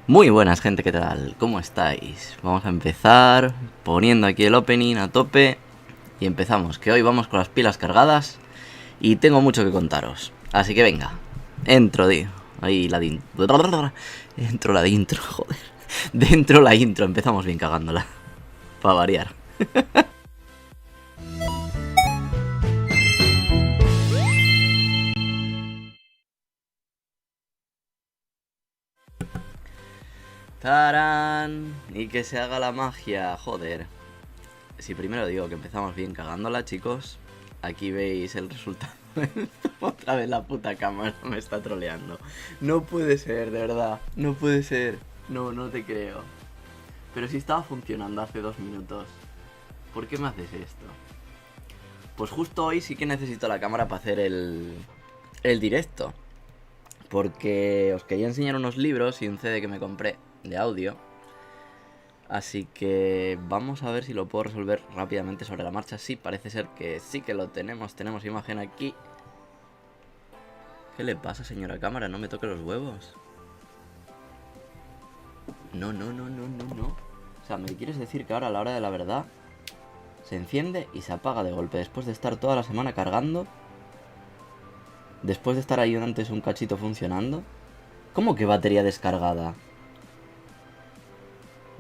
Muy buenas, gente, ¿qué tal? ¿Cómo estáis? Vamos a empezar poniendo aquí el opening a tope y empezamos, que hoy vamos con las pilas cargadas y tengo mucho que contaros. Así que venga, ahí la intro, joder. Dentro la intro, empezamos bien cagándola, para variar. ¡Tarán! Y que se haga la magia, joder. Si primero digo que empezamos bien cagándola, chicos, aquí veis el resultado. Otra vez la puta cámara me está troleando. No puede ser, de verdad. No puede ser. No, no te creo. Pero si estaba funcionando hace 2 minutos. ¿Por qué me haces esto? Pues justo hoy sí que necesito la cámara para hacer el directo. Porque os quería enseñar unos libros y un CD que me compré de audio. Así que vamos a ver si lo puedo resolver rápidamente sobre la marcha. Sí, parece ser que sí que lo tenemos. Tenemos imagen aquí. ¿Qué le pasa, señora cámara? No me toque los huevos. No, no, no, no, no, no. O sea, ¿me quieres decir que ahora a la hora de la verdad se enciende y se apaga de golpe después de estar toda la semana cargando? Después de estar ahí antes un cachito funcionando. ¿Cómo que batería descargada?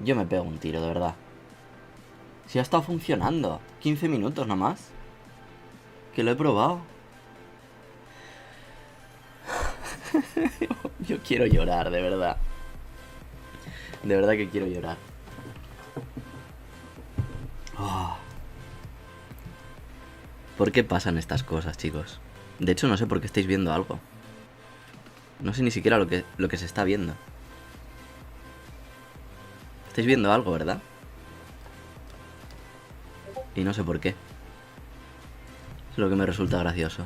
Yo me pego un tiro, de verdad. Si ha estado funcionando. 15 minutos nomás. Que lo he probado. Yo quiero llorar, de verdad. De verdad que quiero llorar. Oh. ¿Por qué pasan estas cosas, chicos? De hecho, no sé por qué estáis viendo algo. No sé ni siquiera lo que se está viendo. Estáis viendo algo, ¿verdad? Y no sé por qué. Es lo que me resulta gracioso.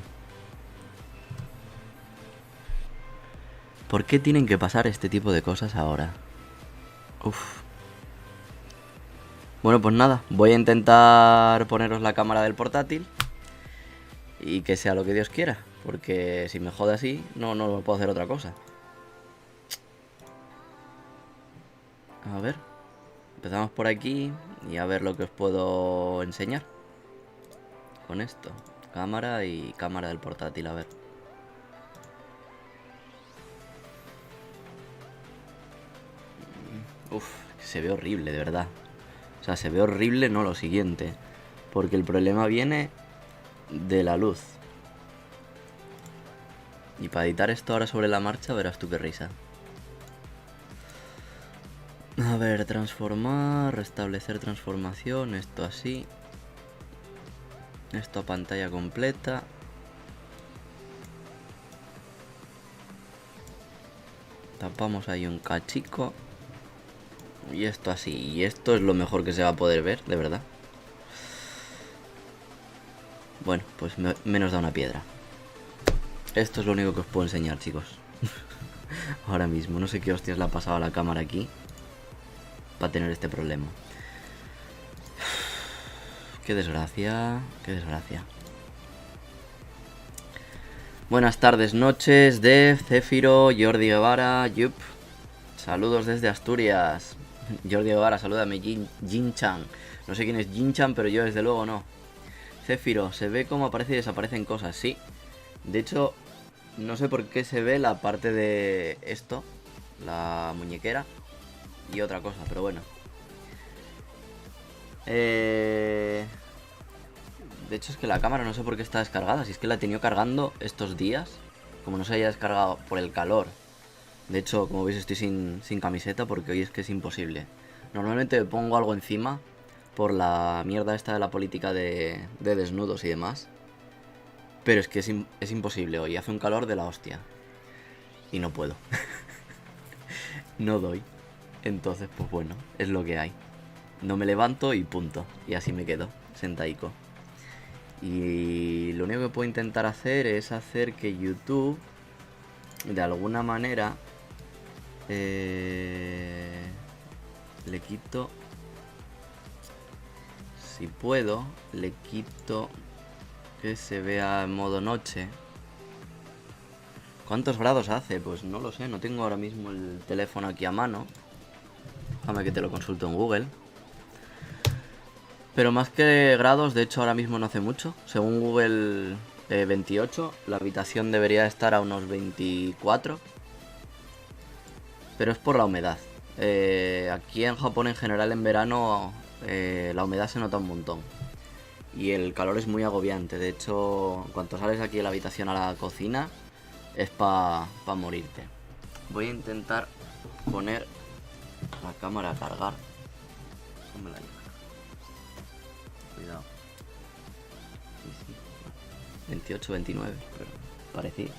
¿Por qué tienen que pasar este tipo de cosas ahora? Uf. Bueno, pues nada. Voy a intentar poneros la cámara del portátil. Y que sea lo que Dios quiera. Porque si me jode así, no puedo hacer otra cosa. A ver. Empezamos por aquí. Y a ver lo que os puedo enseñar. Con esto. Cámara y cámara del portátil, a ver. Uf, se ve horrible, de verdad. O sea, se ve horrible, no lo siguiente. Porque el problema viene de la luz. Y para editar esto ahora sobre la marcha, verás tú qué risa. A ver, transformar, restablecer transformación, esto así. Esto a pantalla completa. Tapamos ahí un cachico. Y esto así. Y esto es lo mejor que se va a poder ver, de verdad. Bueno, pues menos da una piedra. Esto es lo único que os puedo enseñar, chicos. Ahora mismo, no sé qué hostias le ha pasado a la cámara aquí para tener este problema. Qué desgracia, qué desgracia. Buenas tardes, noches, Dev, Céfiro, Jordi Guevara, Yup. Saludos desde Asturias. Jordi Guevara, salúdame, Jin Chan. No sé quién es Jin Chan, pero yo desde luego no. Céfiro, se ve cómo aparece y desaparecen cosas, sí. De hecho, no sé por qué se ve la parte de esto, la muñequera, y otra cosa, pero bueno. De hecho es que la cámara no sé por qué está descargada. Si es que la he tenido cargando estos días. Como no se haya descargado por el calor. De hecho, como veis, estoy sin camiseta porque hoy es que es imposible. Normalmente me pongo algo encima por la mierda esta de la política de desnudos y demás. Pero es que es imposible hoy. Hace un calor de la hostia. Y no puedo. No doy. Entonces, pues bueno, es lo que hay. No me levanto y punto. Y así me quedo, sentaico. Y lo único que puedo intentar hacer es hacer que YouTube, de alguna manera, le quito, si puedo, le quito que se vea en modo noche. ¿Cuántos grados hace? Pues no lo sé, no tengo ahora mismo el teléfono aquí a mano. Déjame que te lo consulto en Google. Pero más que grados, de hecho ahora mismo no hace mucho. Según Google, 28. La habitación debería estar a unos 24. Pero es por la humedad. Aquí en Japón en general en verano la humedad se nota un montón. Y el calor es muy agobiante. De hecho, en cuanto sales aquí de la habitación a la cocina, es pa morirte. Voy a intentar poner la cámara a cargar. No me la llevo. Cuidado. Sí, sí. 28, 29, pero parecía.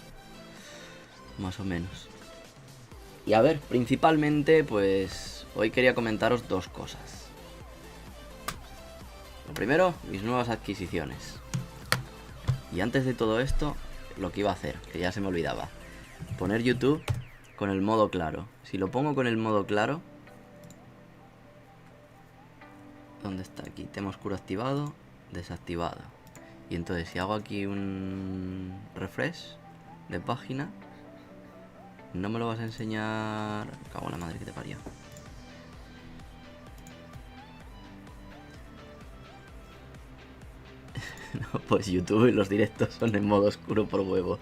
Más o menos. Y a ver, principalmente, pues hoy quería comentaros dos cosas. Lo primero, mis nuevas adquisiciones. Y antes de todo esto, lo que iba a hacer, que ya se me olvidaba. Poner YouTube con el modo claro. Si lo pongo con el modo claro... ¿Dónde está? Aquí, tema oscuro activado, desactivado. Y entonces si hago aquí un refresh de página, no me lo vas a enseñar... Cago en la madre que te parió. No, pues YouTube y los directos son en modo oscuro por huevos.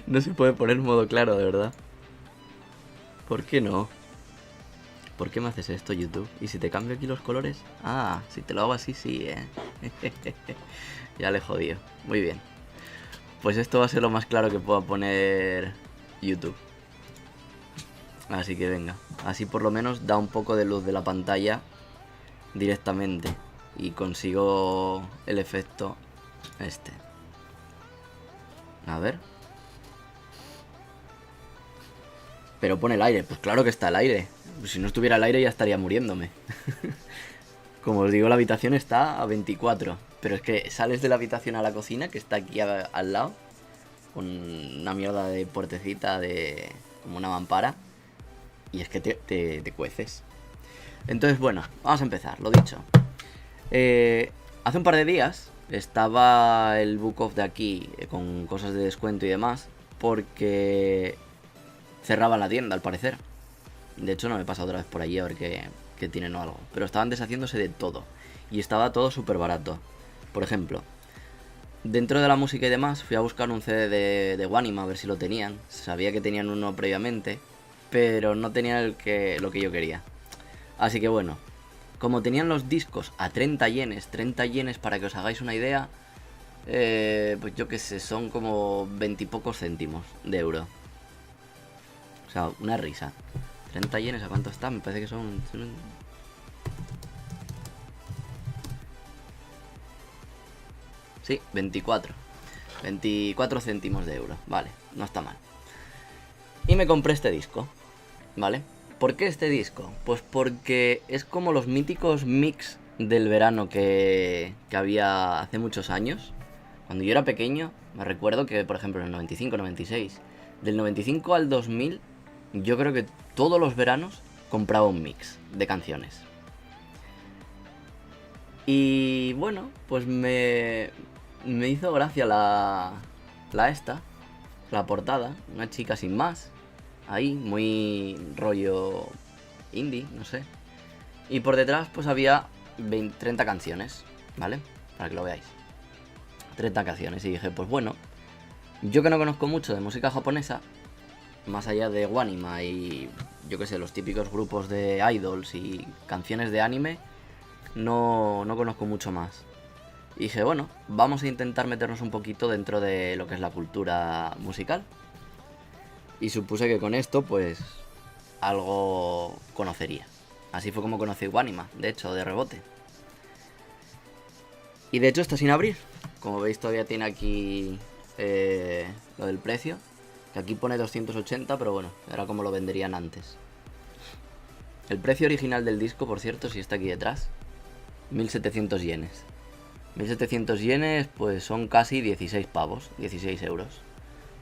No se puede poner modo claro, de verdad. ¿Por qué no? ¿Por qué me haces esto, YouTube? ¿Y si te cambio aquí los colores? Ah, si te lo hago así, sí, Ya le he jodido. Muy bien. Pues esto va a ser lo más claro que pueda poner YouTube. Así que venga. Así por lo menos da un poco de luz de la pantalla directamente. Y consigo el efecto este. A ver. Pero pone el aire. Pues claro que está el aire. Si no estuviera el aire ya estaría muriéndome. Como os digo, la habitación está a 24. Pero es que sales de la habitación a la cocina, que está aquí al lado, con una mierda de puertecita de... como una mampara. Y es que te cueces. Entonces, bueno, vamos a empezar, lo dicho. Hace un par de días estaba el Book of de aquí con cosas de descuento y demás, porque cerraban la tienda, al parecer. De hecho, no me he pasado otra vez por allí a ver qué tienen o algo. Pero estaban deshaciéndose de todo. Y estaba todo súper barato. Por ejemplo, dentro de la música y demás, fui a buscar un CD de Wanima a ver si lo tenían. Sabía que tenían uno previamente, pero no tenían lo que yo quería. Así que bueno, como tenían los discos a 30 yenes para que os hagáis una idea, pues yo qué sé, son como 20 y pocos céntimos de euro. O sea, una risa. 30 yenes, ¿a cuánto está? Me parece que son... Sí, 24. 24 céntimos de euro. Vale, no está mal. Y me compré este disco, ¿vale? ¿Por qué este disco? Pues porque es como los míticos mix del verano que había hace muchos años. Cuando yo era pequeño, me recuerdo que, por ejemplo, en el 95, 96, del 95 al 2000, yo creo que todos los veranos compraba un mix de canciones. Y bueno, pues me hizo gracia la portada, una chica sin más, ahí, muy rollo indie, no sé. Y por detrás pues había 30 canciones, ¿vale? Para que lo veáis. 30 canciones y dije, pues bueno, yo que no conozco mucho de música japonesa, más allá de Wanima y yo que sé, los típicos grupos de idols y canciones de anime, no conozco mucho más. Y dije, bueno, vamos a intentar meternos un poquito dentro de lo que es la cultura musical. Y supuse que con esto, pues, algo conocería. Así fue como conocí Wanima, de hecho, de rebote. Y de hecho está sin abrir. Como veis todavía tiene aquí lo del precio. Que aquí pone 280, pero bueno, era como lo venderían antes. El precio original del disco, por cierto, si está aquí detrás, 1700 yenes. 1700 yenes, pues son casi 16 pavos, 16 euros.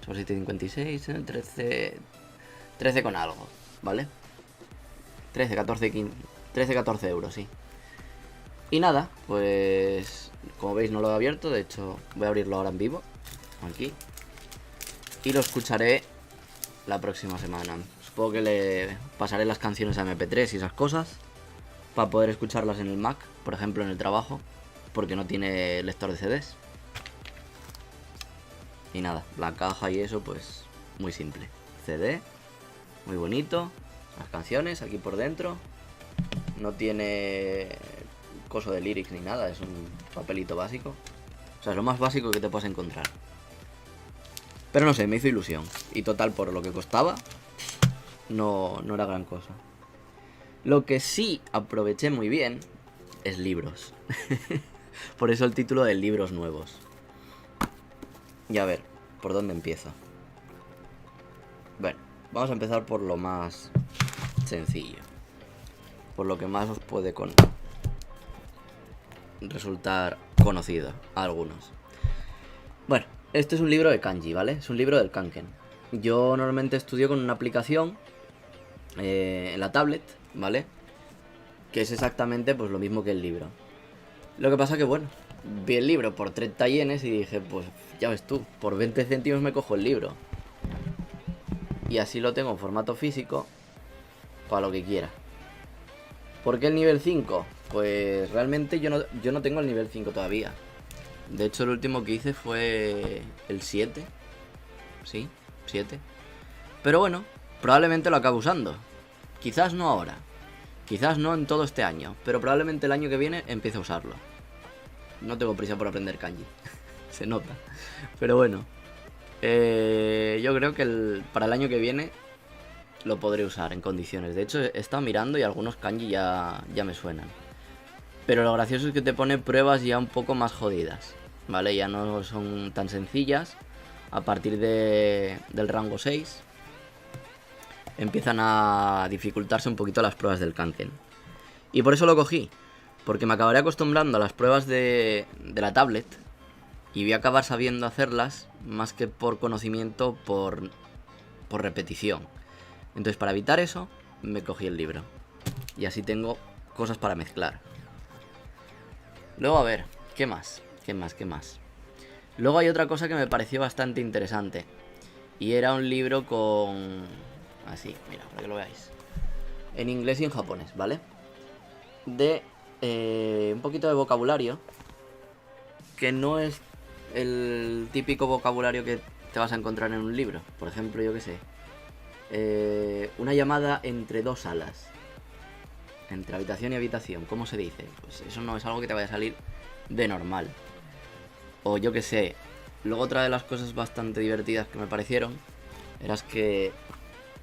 Son 7,56, 13 con algo, ¿vale? 13, 14, 15, 13, 14 euros, sí. Y nada, pues como veis no lo he abierto, de hecho voy a abrirlo ahora en vivo. Aquí. Y lo escucharé la próxima semana. Supongo que le pasaré las canciones a MP3 y esas cosas para poder escucharlas en el Mac, por ejemplo en el trabajo, porque no tiene lector de CDs. Y nada, la caja y eso pues muy simple. CD, muy bonito, las canciones aquí por dentro. No tiene coso de lyrics ni nada, es un papelito básico. O sea, es lo más básico que te puedes encontrar. Pero no sé, me hizo ilusión. Y total, por lo que costaba, no era gran cosa. Lo que sí aproveché muy bien es libros. Por eso el título de libros nuevos. Y a ver, ¿por dónde empiezo? Bueno, vamos a empezar por lo más sencillo. Por lo que más os puede resultar conocido a algunos. Bueno, este es un libro de kanji, ¿vale? Es un libro del Kanken. Yo normalmente estudio con una aplicación en la tablet, ¿vale? Que es exactamente pues lo mismo que el libro. Lo que pasa que, bueno, vi el libro por 30 yenes y dije, pues ya ves tú, por 20 céntimos me cojo el libro. Y así lo tengo en formato físico para lo que quiera. ¿Por qué el nivel 5? Pues realmente yo no tengo el nivel 5 todavía. De hecho, el último que hice fue el 7. Sí, 7. Pero bueno, probablemente lo acabe usando. Quizás no ahora. Quizás no en todo este año. Pero probablemente el año que viene empiece a usarlo. No tengo prisa por aprender kanji. Se nota. Pero bueno. Yo creo que para el año que viene lo podré usar en condiciones. De hecho, he estado mirando y algunos kanji ya me suenan. Pero lo gracioso es que te pone pruebas ya un poco más jodidas, ¿vale? Ya no son tan sencillas. A partir del rango 6 empiezan a dificultarse un poquito las pruebas del Kanken. Y por eso lo cogí, porque me acabaré acostumbrando a las pruebas de la tablet y voy a acabar sabiendo hacerlas más que por conocimiento, por repetición. Entonces, para evitar eso, me cogí el libro. Y así tengo cosas para mezclar. Luego, a ver, ¿qué más? Luego hay otra cosa que me pareció bastante interesante. Y era un libro con... Así, mira, para que lo veáis. En inglés y en japonés, ¿vale? De un poquito de vocabulario. Que no es el típico vocabulario que te vas a encontrar en un libro. Por ejemplo, yo qué sé. Una llamada entre dos salas. Entre habitación y habitación, ¿cómo se dice? Pues eso no es algo que te vaya a salir de normal. O yo qué sé. Luego otra de las cosas bastante divertidas que me parecieron era que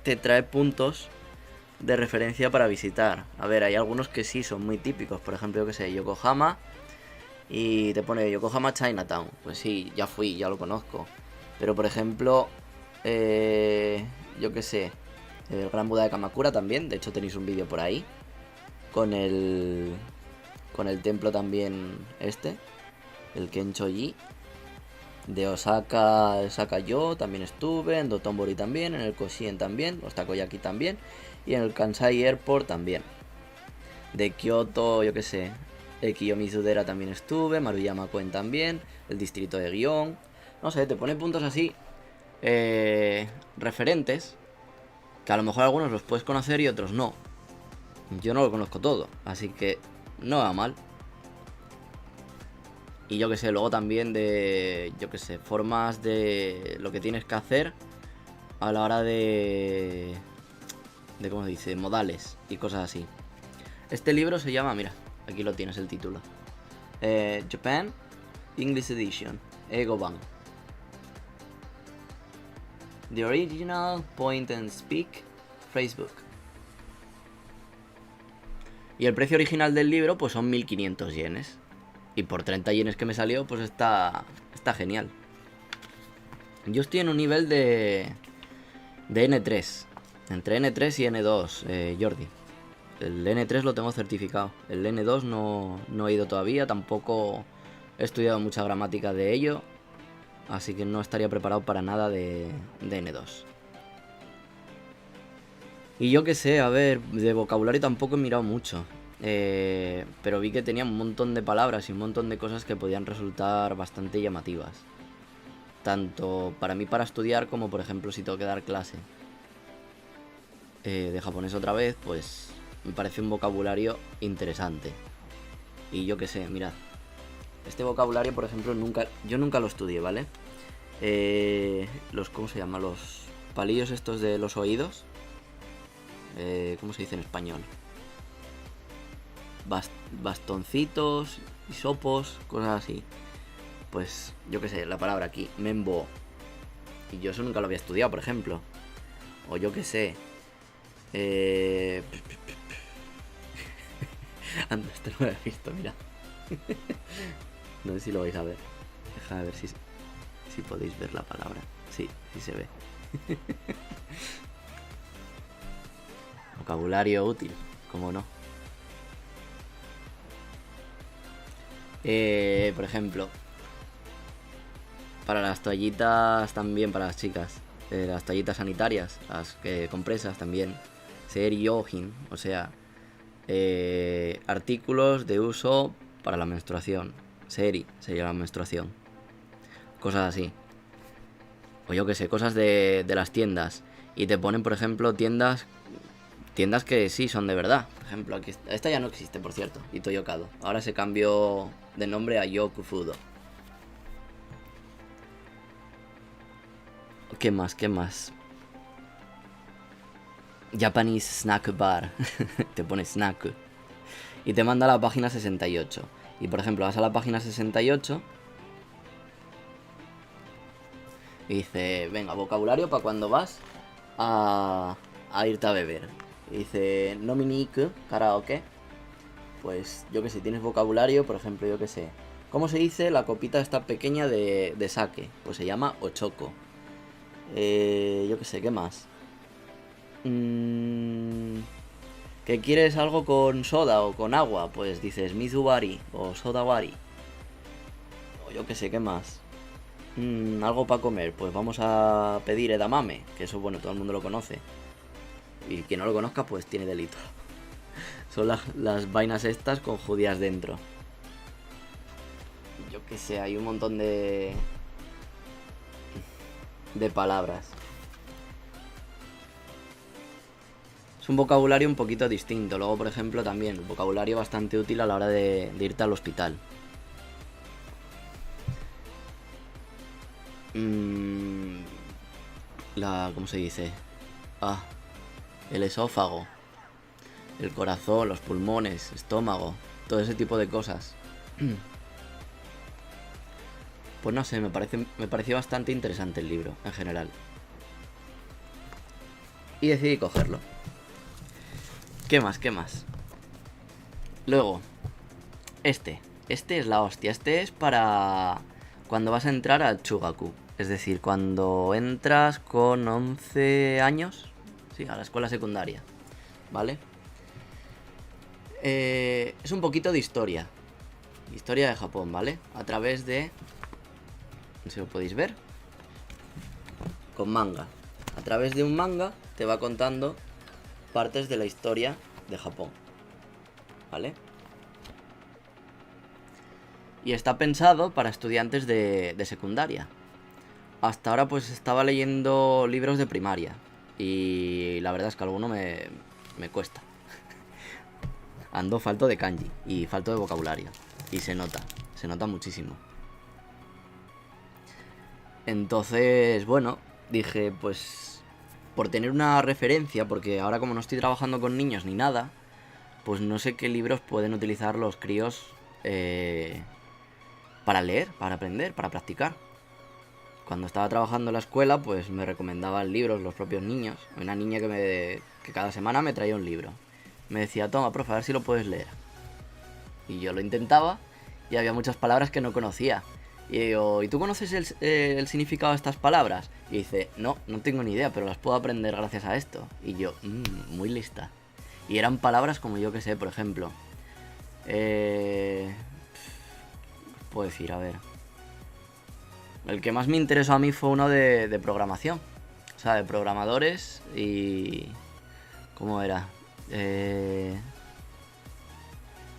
te trae puntos de referencia para visitar. A ver, hay algunos que sí son muy típicos. Por ejemplo, yo qué sé, Yokohama. Y te pone Yokohama Chinatown. Pues sí, ya fui, ya lo conozco. Pero por ejemplo, yo qué sé, el Gran Buda de Kamakura también. De hecho tenéis un vídeo por ahí. Con el templo también el Kencho-ji. De Osaka-yo también estuve, en Dotonbori también, en el Koshien también, los Takoyaki también, y en el Kansai Airport también. De Kioto, yo qué sé, Kiyomizu-dera también estuve, Maruyama-koen también, el distrito de Gion. No sé, te pone puntos así, referentes, que a lo mejor algunos los puedes conocer y otros no. Yo no lo conozco todo, así que no va mal. Y yo que sé, luego también de, yo que sé, formas de lo que tienes que hacer a la hora de ¿cómo se dice? Modales y cosas así. Este libro se llama, mira, aquí lo tienes el título. Japan English Edition, Egoban. The Original Point and Speak Phrasebook. Y el precio original del libro pues son 1500 yenes. Y por 30 yenes que me salió pues está genial. Yo estoy en un nivel de N3. Entre N3 y N2, Jordi. El N3 lo tengo certificado. El N2 no he ido todavía. Tampoco he estudiado mucha gramática de ello. Así que no estaría preparado para nada de N2. Y yo qué sé, a ver, de vocabulario tampoco he mirado mucho. Pero vi que tenía un montón de palabras y un montón de cosas que podían resultar bastante llamativas. tanto para mí para estudiar como por ejemplo si tengo que dar clase de japonés otra vez, pues me parece un vocabulario interesante. Y yo qué sé, mirad, este vocabulario por ejemplo yo nunca lo estudié, ¿vale? ¿Cómo se llama? Los palillos estos de los oídos, ¿cómo se dice en español? Bastoncitos, hisopos, cosas así. Pues yo qué sé, la palabra aquí, membo. Y yo eso nunca lo había estudiado, por ejemplo. O yo qué sé. Anda, esto no lo he visto, mira. No sé si lo vais a ver. Déjame ver si podéis ver la palabra. Sí, sí se ve. Vocabulario útil, ¿cómo no? Por ejemplo, para las toallitas también, para las chicas, las toallitas sanitarias, las compresas también, seiryohin, o sea, artículos de uso para la menstruación. Seri sería la menstruación. Cosas así. O yo que sé, cosas de las tiendas. Y te ponen, por ejemplo, tiendas que sí son de verdad. Por ejemplo, aquí esta ya no existe, por cierto, Ito Yokado. Ahora se cambió de nombre a Yokufudo. ¿Qué más? ¿Qué más? Japanese Snack Bar. Te pone snack. Y te manda a la página 68. Y por ejemplo, vas a la página 68 y dice, venga, vocabulario para cuando vas a irte a beber. Y dice, Nominique karaoke. Pues yo que sé, tienes vocabulario, por ejemplo, yo que sé. ¿Cómo se dice la copita esta pequeña de sake? Pues se llama ochoko. Yo que sé, ¿qué más? ¿Que quieres algo con soda o con agua? Pues dices mizubari o sodawari. O yo que sé, ¿qué más? Algo para comer, pues vamos a pedir edamame, que eso, bueno, todo el mundo lo conoce. Y quien no lo conozca, pues tiene delito. Son las vainas estas con judías dentro. Yo que sé, hay un montón de palabras. Es un vocabulario un poquito distinto. Luego, por ejemplo, también un vocabulario bastante útil a la hora de irte al hospital. ¿Cómo se dice? El esófago, el corazón, los pulmones, estómago, todo ese tipo de cosas. Pues no sé, me pareció bastante interesante el libro, en general. Y decidí cogerlo. ¿Qué más? ¿Qué más? Luego, este es la hostia. Este es para cuando vas a entrar al Chugaku. Es decir, cuando entras con 11 años, sí, a la escuela secundaria, ¿vale? Es un poquito de historia. Historia de Japón, ¿vale? A través de... No sé si lo podéis ver. Con manga. A través de un manga te va contando partes de la historia de Japón, ¿vale? Y está pensado para estudiantes de secundaria. Hasta ahora pues estaba leyendo libros de primaria. Y la verdad es que alguno me cuesta. Ando falto de kanji y falto de vocabulario. Y se nota muchísimo. Entonces, bueno, dije pues por tener una referencia, porque ahora como no estoy trabajando con niños ni nada, pues no sé qué libros pueden utilizar los críos para leer, para aprender, para practicar. Cuando estaba trabajando en la escuela, pues me recomendaban libros los propios niños. Una niña que cada semana me traía un libro. Me decía, toma, profe, a ver si lo puedes leer. Y yo lo intentaba y había muchas palabras que no conocía. Y digo, ¿y tú conoces el significado de estas palabras? Y dice, no tengo ni idea, pero las puedo aprender gracias a esto. Y yo, muy lista. Y eran palabras como yo que sé, por ejemplo. Puedo decir, a ver. El que más me interesó a mí fue uno de programación. O sea, de programadores y... ¿Cómo era?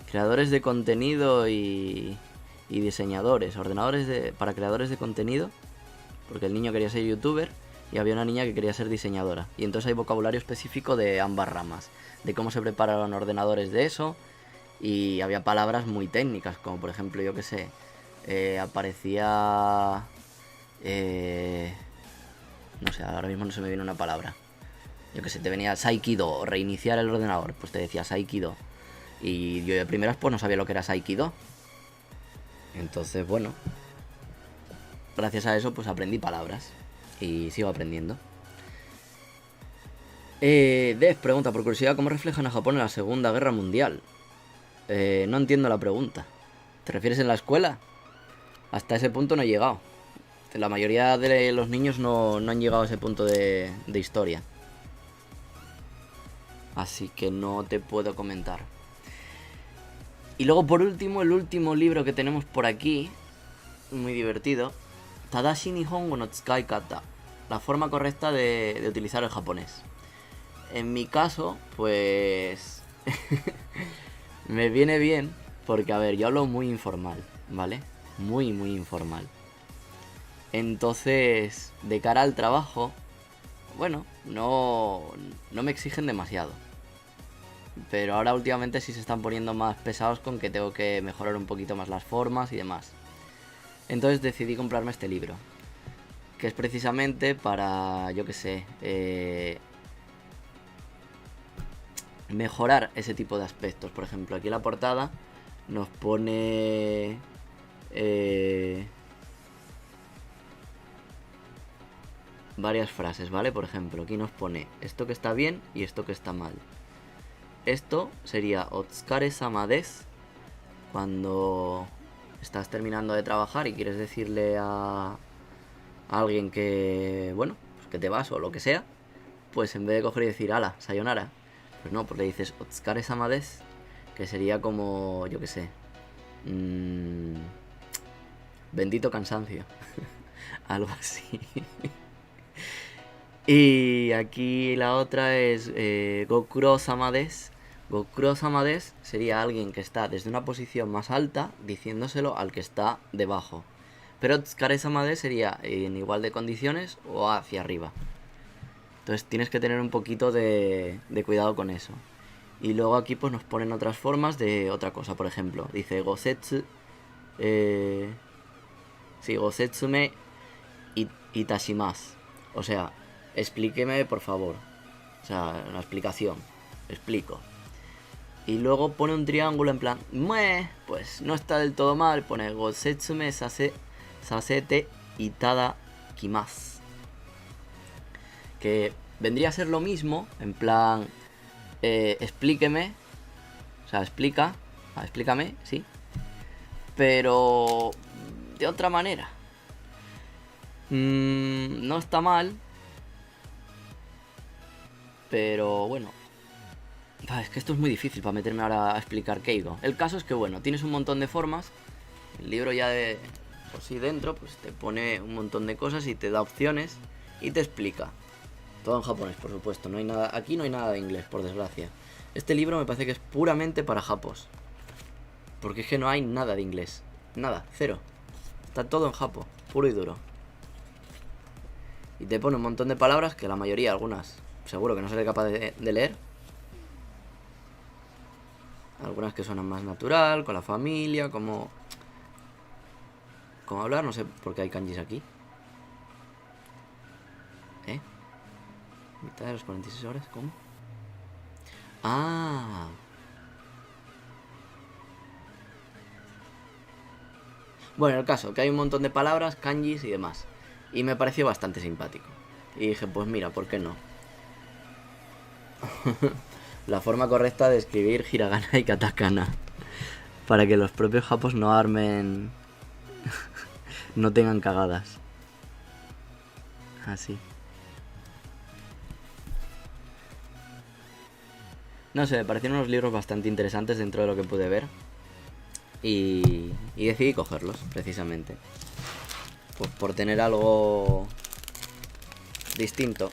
Creadores de contenido y diseñadores. Ordenadores para creadores de contenido porque el niño quería ser youtuber y había una niña que quería ser diseñadora. Y entonces hay vocabulario específico de ambas ramas, de cómo se preparan ordenadores de eso, y había palabras muy técnicas, como por ejemplo, yo que sé, aparecía... no sé, ahora mismo no se me viene una palabra. Yo que sé, te venía Saikido, reiniciar el ordenador, pues te decía Saikido. Y yo de primeras pues no sabía lo que era Saikido. Entonces, bueno, gracias a eso pues aprendí palabras. Y sigo aprendiendo. Dev pregunta, por curiosidad, ¿cómo reflejan a Japón en la Segunda Guerra Mundial? No entiendo la pregunta. ¿Te refieres en la escuela? Hasta ese punto no he llegado. La mayoría de los niños no han llegado a ese punto de historia. Así que no te puedo comentar. Y luego por último, el último libro que tenemos por aquí, muy divertido, Tadashi Nihongo no Tsukai Kata, la forma correcta de utilizar el japonés. En mi caso, pues... me viene bien, porque a ver, yo hablo muy informal, ¿vale? Muy informal. Entonces, de cara al trabajo, bueno, no me exigen demasiado. Pero ahora últimamente sí se están poniendo más pesados con que tengo que mejorar un poquito más las formas y demás. Entonces decidí comprarme este libro, que es precisamente para, yo qué sé, mejorar ese tipo de aspectos. Por ejemplo, aquí en la portada nos pone... varias frases, ¿vale? Por ejemplo, aquí nos pone esto que está bien y esto que está mal. Esto sería Otsukare-sama desu, cuando estás terminando de trabajar y quieres decirle a alguien que, bueno, pues que te vas o lo que sea, pues en vez de coger y decir ala, sayonara, pues no, pues le dices Otsukare-sama desu, que sería como, yo qué sé, bendito cansancio, algo así. Y aquí la otra es Gokuro-sama desu. Gokuro-sama desu sería alguien que está desde una posición más alta diciéndoselo al que está debajo. Pero Tsukare-sama desu sería en igual de condiciones o hacia arriba. Entonces tienes que tener un poquito de cuidado con eso. Y luego aquí pues nos ponen otras formas de otra cosa. Por ejemplo, dice Gosetsu. Sí, Gosetsume itashimasu. O sea, explíqueme por favor. O sea, una explicación. Explico. Y luego pone un triángulo en plan, pues no está del todo mal. Pone Gosetsume sasete itadakimasu. Que vendría a ser lo mismo, en plan, explíqueme. O sea, explícame, sí. Pero de otra manera. No está mal. Pero bueno. Es que esto es muy difícil para meterme ahora a explicar qué digo. El caso es que bueno, tienes un montón de formas. El libro ya de por sí dentro, pues te pone un montón de cosas y te da opciones y te explica. Todo en japonés, por supuesto. No hay nada, aquí no hay nada de inglés, por desgracia. Este libro me parece que es puramente para japos. Porque es que no hay nada de inglés. Nada, cero. Está todo en japo, puro y duro. Y te pone un montón de palabras que la mayoría, algunas, seguro que no seré capaz de leer. Algunas que suenan más natural, con la familia, como hablar, no sé por qué hay kanjis aquí. Mitad de las 46 horas, ¿cómo? Ah. Bueno, el caso, que hay un montón de palabras, kanjis y demás. Y me pareció bastante simpático. Y dije, pues mira, ¿por qué no? La forma correcta de escribir hiragana y katakana. Para que los propios japos no armen... no tengan cagadas. Así. No sé, me parecieron unos libros bastante interesantes dentro de lo que pude ver. Y decidí cogerlos, precisamente. Pues por tener algo distinto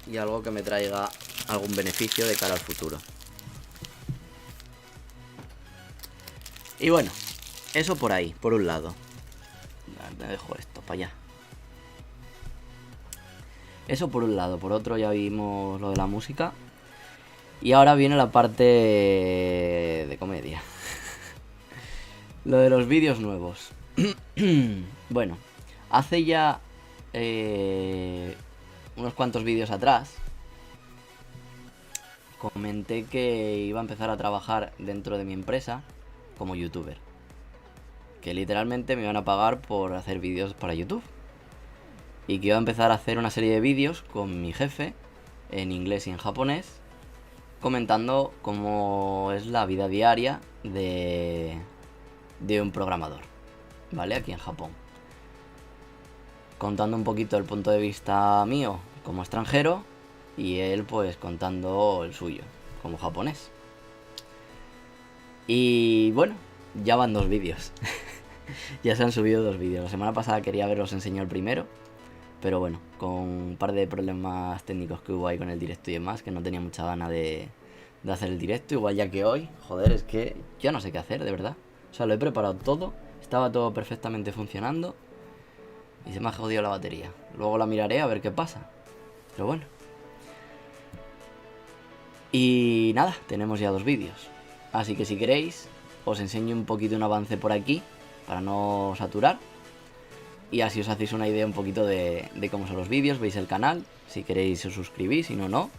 y algo que me traiga algún beneficio de cara al futuro. Y bueno, eso por ahí, por un lado. Me dejo esto para allá. Eso por un lado. Por otro ya vimos lo de la música. Y ahora viene la parte de comedia. Lo de los vídeos nuevos. Bueno, hace ya unos cuantos vídeos atrás comenté que iba a empezar a trabajar dentro de mi empresa como youtuber. Que literalmente me iban a pagar por hacer vídeos para YouTube. Y que iba a empezar a hacer una serie de vídeos con mi jefe en inglés y en japonés, comentando cómo es la vida diaria de un programador, ¿vale? Aquí en Japón. Contando un poquito el punto de vista mío como extranjero y él pues contando el suyo como japonés. Y bueno, ya van 2 vídeos. Ya se han subido 2 vídeos. La semana pasada quería haberos enseñado el primero, pero bueno, con un par de problemas técnicos que hubo ahí con el directo y demás, que no tenía mucha gana de hacer el directo. Igual ya que hoy, joder, es que ya no sé qué hacer, de verdad. O sea, lo he preparado todo, estaba todo perfectamente funcionando y se me ha jodido la batería. Luego la miraré a ver qué pasa. Pero bueno. Y nada, tenemos ya 2 vídeos. Así que si queréis, os enseño un poquito un avance por aquí, para no saturar. Y así os hacéis una idea un poquito de cómo son los vídeos, veis el canal. Si queréis os suscribís, si no, no.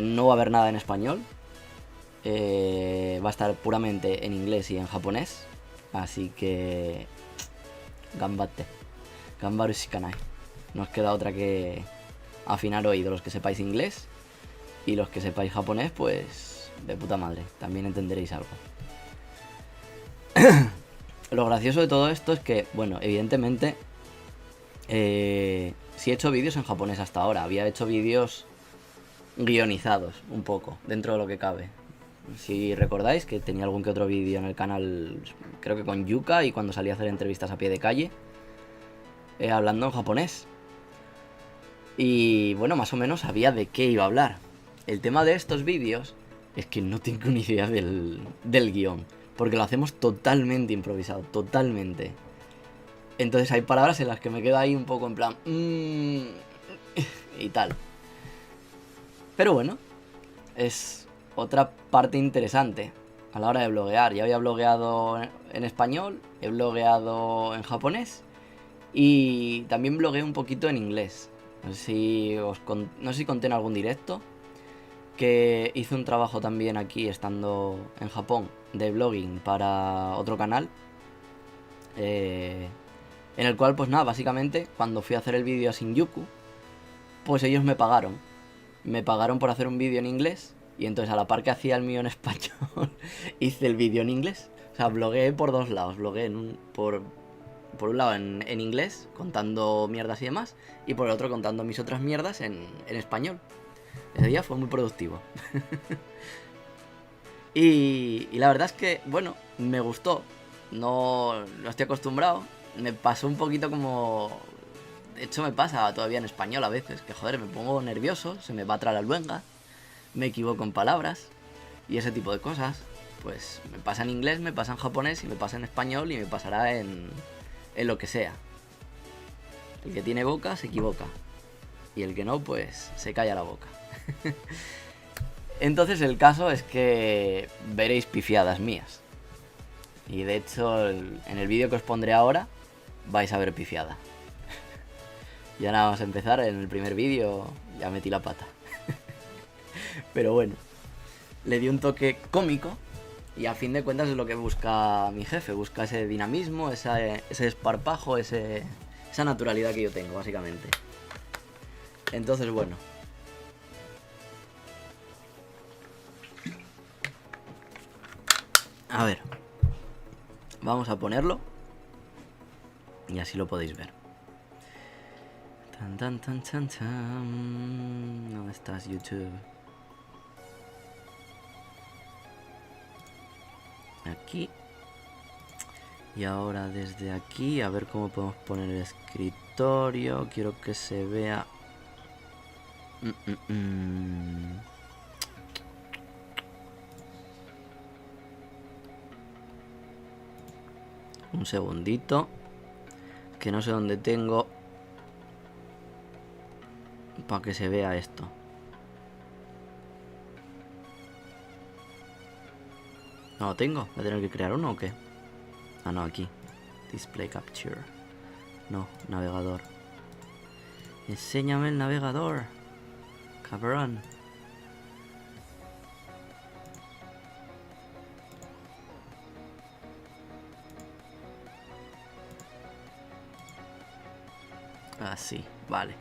No va a haber nada en español. Va a estar puramente en inglés y en japonés. Así que... Ganbatte. Ganbaru shikanai. No os queda otra que afinar oído los que sepáis inglés. Y los que sepáis japonés, pues... de puta madre. También entenderéis algo. Lo gracioso de todo esto es que, bueno, evidentemente... sí he hecho vídeos en japonés hasta ahora. Había hecho vídeos guionizados, un poco, dentro de lo que cabe. Si recordáis que tenía algún que otro vídeo en el canal, creo que con Yuka, y cuando salí a hacer entrevistas a pie de calle, hablando en japonés. Y bueno, más o menos sabía de qué iba a hablar. El tema de estos vídeos es que no tengo ni idea del guión, porque lo hacemos totalmente improvisado, totalmente. Entonces hay palabras en las que me quedo ahí un poco en plan... y tal. Pero bueno, es otra parte interesante a la hora de bloguear. Ya había blogueado en español, he blogueado en japonés y también blogueé un poquito en inglés. No sé si conté en algún directo que hice un trabajo también aquí estando en Japón de blogging para otro canal, en el cual pues nada, básicamente cuando fui a hacer el vídeo a Shinjuku, pues ellos me pagaron por hacer un vídeo en inglés. Y entonces a la par que hacía el mío en español hice el vídeo en inglés. O sea, blogueé por 2 lados. Blogueé por un lado en inglés, contando mierdas y demás, y por el otro contando mis otras mierdas en español. Ese día fue muy productivo. y la verdad es que, bueno, me gustó. No estoy acostumbrado. Me pasó un poquito como... De hecho me pasa todavía en español a veces, que joder, me pongo nervioso, se me va atrás la luenga, me equivoco en palabras y ese tipo de cosas. Pues me pasa en inglés, me pasa en japonés y me pasa en español y me pasará en lo que sea. El que tiene boca se equivoca y el que no, pues se calla la boca. Entonces el caso es que veréis pifiadas mías. Y de hecho en el vídeo que os pondré ahora vais a ver pifiada. Ya nada, vamos a empezar. En el primer vídeo ya metí la pata. Pero bueno, le di un toque cómico y a fin de cuentas es lo que busca mi jefe. Busca ese dinamismo, ese desparpajo, esa naturalidad que yo tengo, básicamente. Entonces, bueno. A ver. Vamos a ponerlo. Y así lo podéis ver. Tan, tan, tan, tan, tan. ¿Dónde estás, YouTube? Aquí. Y ahora desde aquí, a ver cómo podemos poner el escritorio. Quiero que se vea... Un segundito. Que no sé dónde tengo para que se vea esto. No lo tengo. ¿Voy a tener que crear uno o qué? Ah, no, aquí. Display Capture. No, navegador. Enséñame el navegador. Cabrón. Así, vale.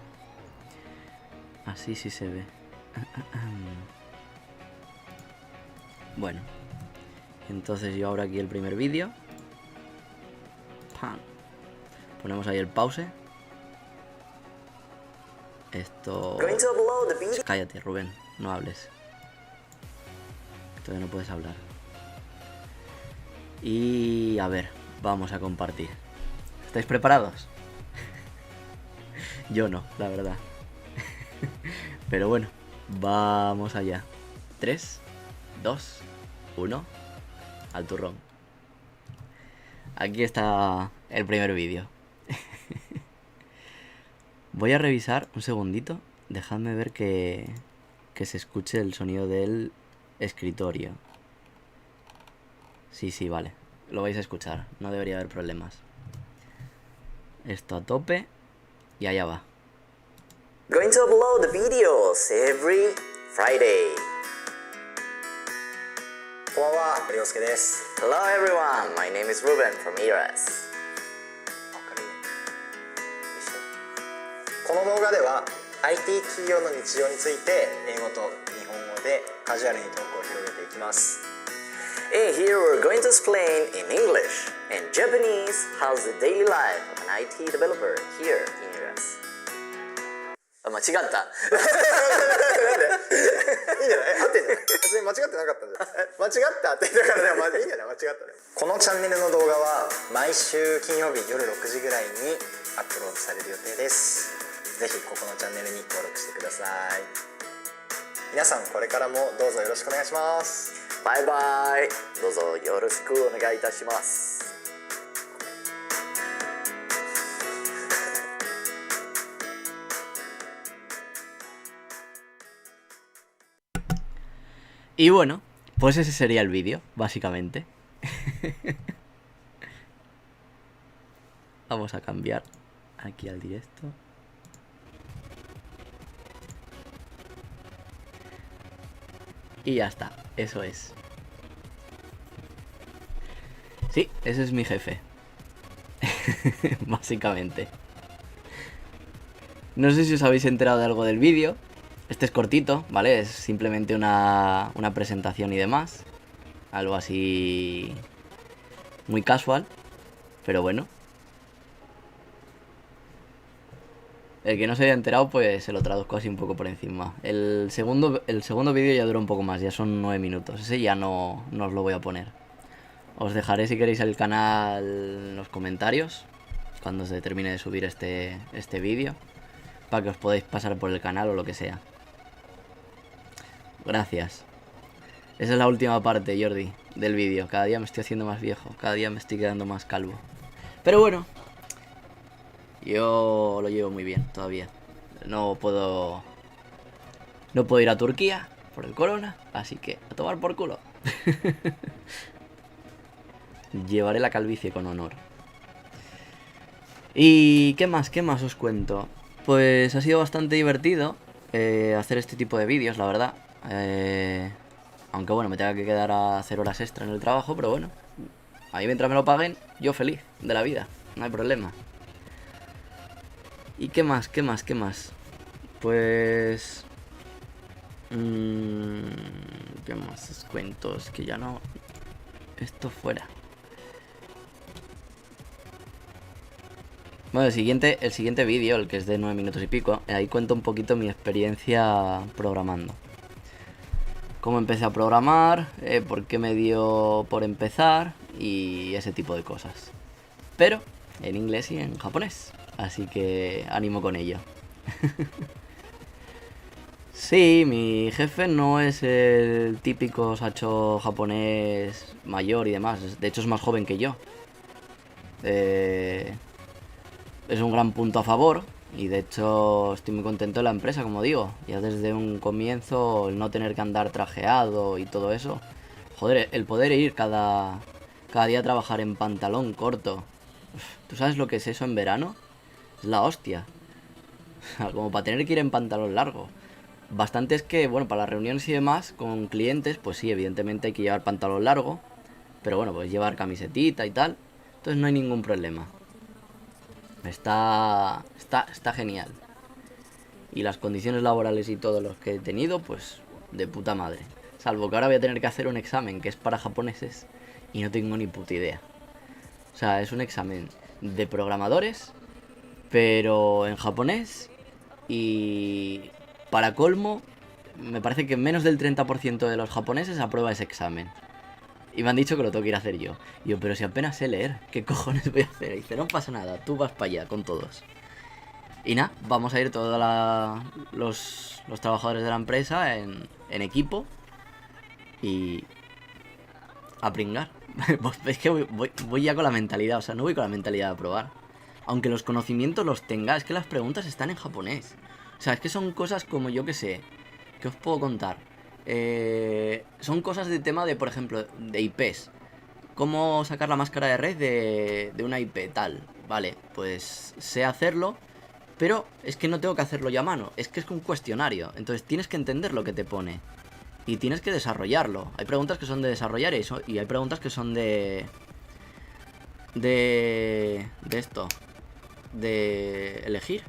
Así sí se ve. Bueno. Entonces yo abro aquí el primer vídeo. ¡Pam! Ponemos ahí el pause. Esto... Cállate, Rubén. No hables. Todavía no puedes hablar. Y... a ver, vamos a compartir. ¿Estáis preparados? Yo no, la verdad. Pero bueno, vamos allá. 3, 2, 1. Al turrón. Aquí está el primer vídeo. Voy a revisar un segundito. Dejadme ver que se escuche el sonido del escritorio. Sí, vale. Lo vais a escuchar. No debería haber problemas. Esto a tope. Y allá va. Going to upload the videos every Friday. こんばんは、りょうすけです。Hello everyone, my name is Ruben from ERAS. 明るいね。一緒。この動画では IT 企業の日常について英語と日本語でカジュアルにトークを広げていきます。And here we're going to explain in English and Japanese how's the daily life of an IT developer here in ERAS. あ、間違った。なんでいいんじゃない？合ってんじゃない？別に間違ってなかったんじゃない？間違ったって言ったからね、いいんじゃない？間違ったね。このチャンネルの動画は毎週金曜日夜6時ぐらいにアップロードされる予定です。ぜひここのチャンネルに登録してください。皆さんこれからもどうぞよろしくお願いします。バイバイ。どうぞよろしくお願いいたします。Y bueno, pues ese sería el vídeo, básicamente. Vamos a cambiar aquí al directo. Y ya está, eso es. Sí, ese es mi jefe. Básicamente. No sé si os habéis enterado de algo del vídeo. Este es cortito, ¿vale? Es simplemente una presentación y demás. Algo así... muy casual. Pero bueno. El que no se haya enterado, pues se lo traduzco así un poco por encima. El segundo vídeo ya dura un poco más, ya son 9 minutos. Ese ya no os lo voy a poner. Os dejaré si queréis el canal en los comentarios cuando se termine de subir este vídeo, para que os podáis pasar por el canal o lo que sea. Gracias. Esa es la última parte, Jordi, del vídeo. Cada día me estoy haciendo más viejo, cada día me estoy quedando más calvo. Pero bueno, yo lo llevo muy bien todavía. No puedo ir a Turquía por el corona, así que a tomar por culo. Llevaré la calvicie con honor. ¿Y qué más os cuento? Pues ha sido bastante divertido hacer este tipo de vídeos, la verdad. Aunque bueno, me tenga que quedar a hacer horas extra en el trabajo, pero bueno, ahí mientras me lo paguen, yo feliz de la vida, no hay problema. ¿Y qué más? Pues... ¿qué más os cuento? Es que ya no... Esto fuera. Bueno, el siguiente vídeo, el que es de 9 minutos y pico, ahí cuento un poquito mi experiencia programando. Cómo empecé a programar, por qué me dio por empezar y ese tipo de cosas. Pero en inglés y en japonés, así que ánimo con ello. Sí, mi jefe no es el típico sacho japonés mayor y demás, de hecho es más joven que yo. Es un gran punto a favor, Y de hecho estoy muy contento de la empresa, como digo. Ya desde un comienzo, el no tener que andar trajeado y todo eso. Joder, el poder ir cada día a trabajar en pantalón corto. ¿Tú sabes lo que es eso en verano? Es la hostia. Como para tener que ir en pantalón largo. Bastante es que, bueno, para las reuniones y demás con clientes, pues sí, evidentemente hay que llevar pantalón largo. Pero bueno, pues llevar camisetita y tal. Entonces no hay ningún problema. Está genial. Y las condiciones laborales y todo los que he tenido, pues de puta madre. Salvo que ahora voy a tener que hacer un examen que es para japoneses y no tengo ni puta idea. O sea, es un examen de programadores, pero en japonés y para colmo, me parece que menos del 30% de los japoneses aprueba ese examen. Y me han dicho que lo tengo que ir a hacer yo. Y yo, pero si apenas sé leer, ¿qué cojones voy a hacer? Y dice, no pasa nada, tú vas para allá con todos. Y nada, vamos a ir todos los trabajadores de la empresa en equipo y a pringar. Es que voy ya con la mentalidad, o sea, no voy con la mentalidad de aprobar. Aunque los conocimientos los tenga, es que las preguntas están en japonés. O sea, es que son cosas como yo que sé. ¿Qué os puedo contar? Son cosas de tema de, por ejemplo, de IPs. ¿Cómo sacar la máscara de red de una IP tal? Vale, pues sé hacerlo, pero es que no tengo que hacerlo ya a mano. Es que es un cuestionario. Entonces tienes que entender lo que te pone. Y tienes que desarrollarlo. Hay preguntas que son de desarrollar eso, y hay preguntas que son de esto. De elegir.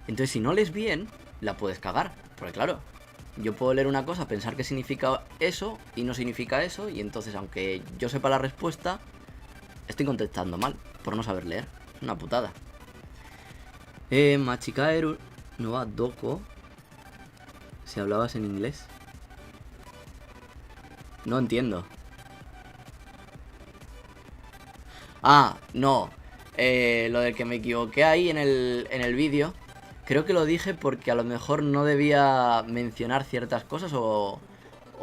Entonces si no lees bien, la puedes cagar. Porque claro, yo puedo leer una cosa, pensar que significa eso y no significa eso, y entonces aunque yo sepa la respuesta, estoy contestando mal por no saber leer. Es una putada. Machikaeru no wa doko. Si hablabas en inglés. No entiendo. Ah, no. Lo del que me equivoqué ahí en el vídeo. Creo que lo dije porque a lo mejor no debía mencionar ciertas cosas o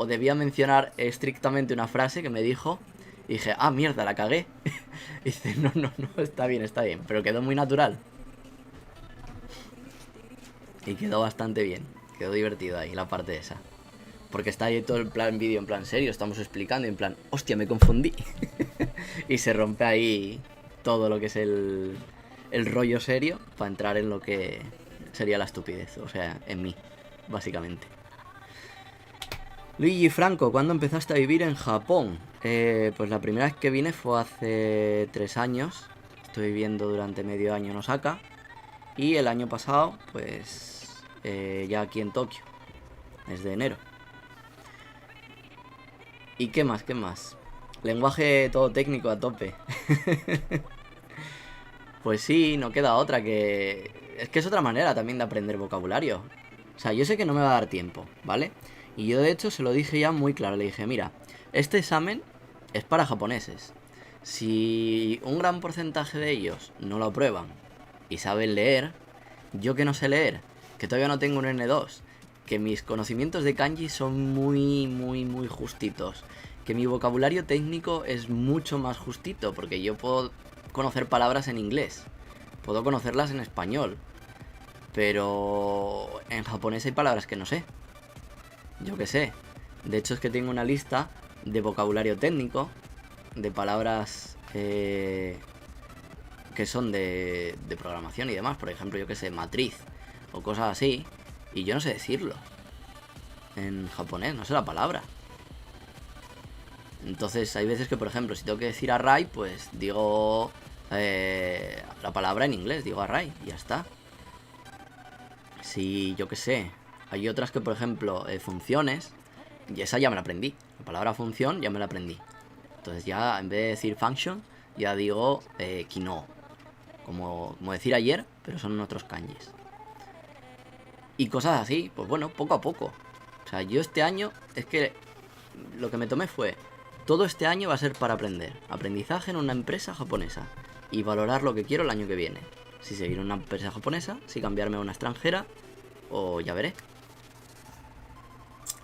debía mencionar estrictamente una frase que me dijo. Y dije, ah, mierda, la cagué. Y dice, no, está bien. Pero quedó muy natural. Y quedó bastante bien. Quedó divertido ahí la parte esa. Porque está ahí todo el plan vídeo en plan serio. Estamos explicando y en plan, hostia, me confundí. Y se rompe ahí todo lo que es el rollo serio para entrar en lo que sería la estupidez. O sea, en mí, básicamente. Luigi Franco, ¿cuándo empezaste a vivir en Japón? Pues la primera vez que vine fue hace 3 años. Estoy viviendo durante medio año en Osaka. Y el año pasado, pues ya aquí en Tokio. Desde enero. ¿Y qué más? Lenguaje todo técnico a tope. Pues sí, no queda otra que... Es que es otra manera también de aprender vocabulario. O sea, yo sé que no me va a dar tiempo, ¿vale? Y yo de hecho se lo dije ya muy claro. Le dije, mira, este examen es para japoneses. Si un gran porcentaje de ellos no lo aprueban y saben leer, yo que no sé leer, que todavía no tengo un N2, que mis conocimientos de kanji son muy justitos, que mi vocabulario técnico es mucho más justito, porque yo puedo conocer palabras en inglés, puedo conocerlas en español, pero en japonés hay palabras que no sé. Yo qué sé. De hecho es que tengo una lista de vocabulario técnico, de palabras que son de programación y demás. Por ejemplo, yo qué sé, matriz o cosas así. Y yo no sé decirlo en japonés, no sé la palabra. Entonces hay veces que, por ejemplo, si tengo que decir array, pues digo la palabra en inglés, digo array y ya está. Si yo qué sé, hay otras que, por ejemplo, funciones, y esa ya me la aprendí. La palabra función ya me la aprendí. Entonces ya en vez de decir function, ya digo kino. Como decir ayer, pero son otros kanjis. Y cosas así, pues bueno, poco a poco. O sea, yo este año, es que lo que me tomé fue, todo este año va a ser para aprender. Aprendizaje en una empresa japonesa. Y valorar lo que quiero el año que viene. Si seguir en una empresa japonesa, si cambiarme a una extranjera, o ya veré.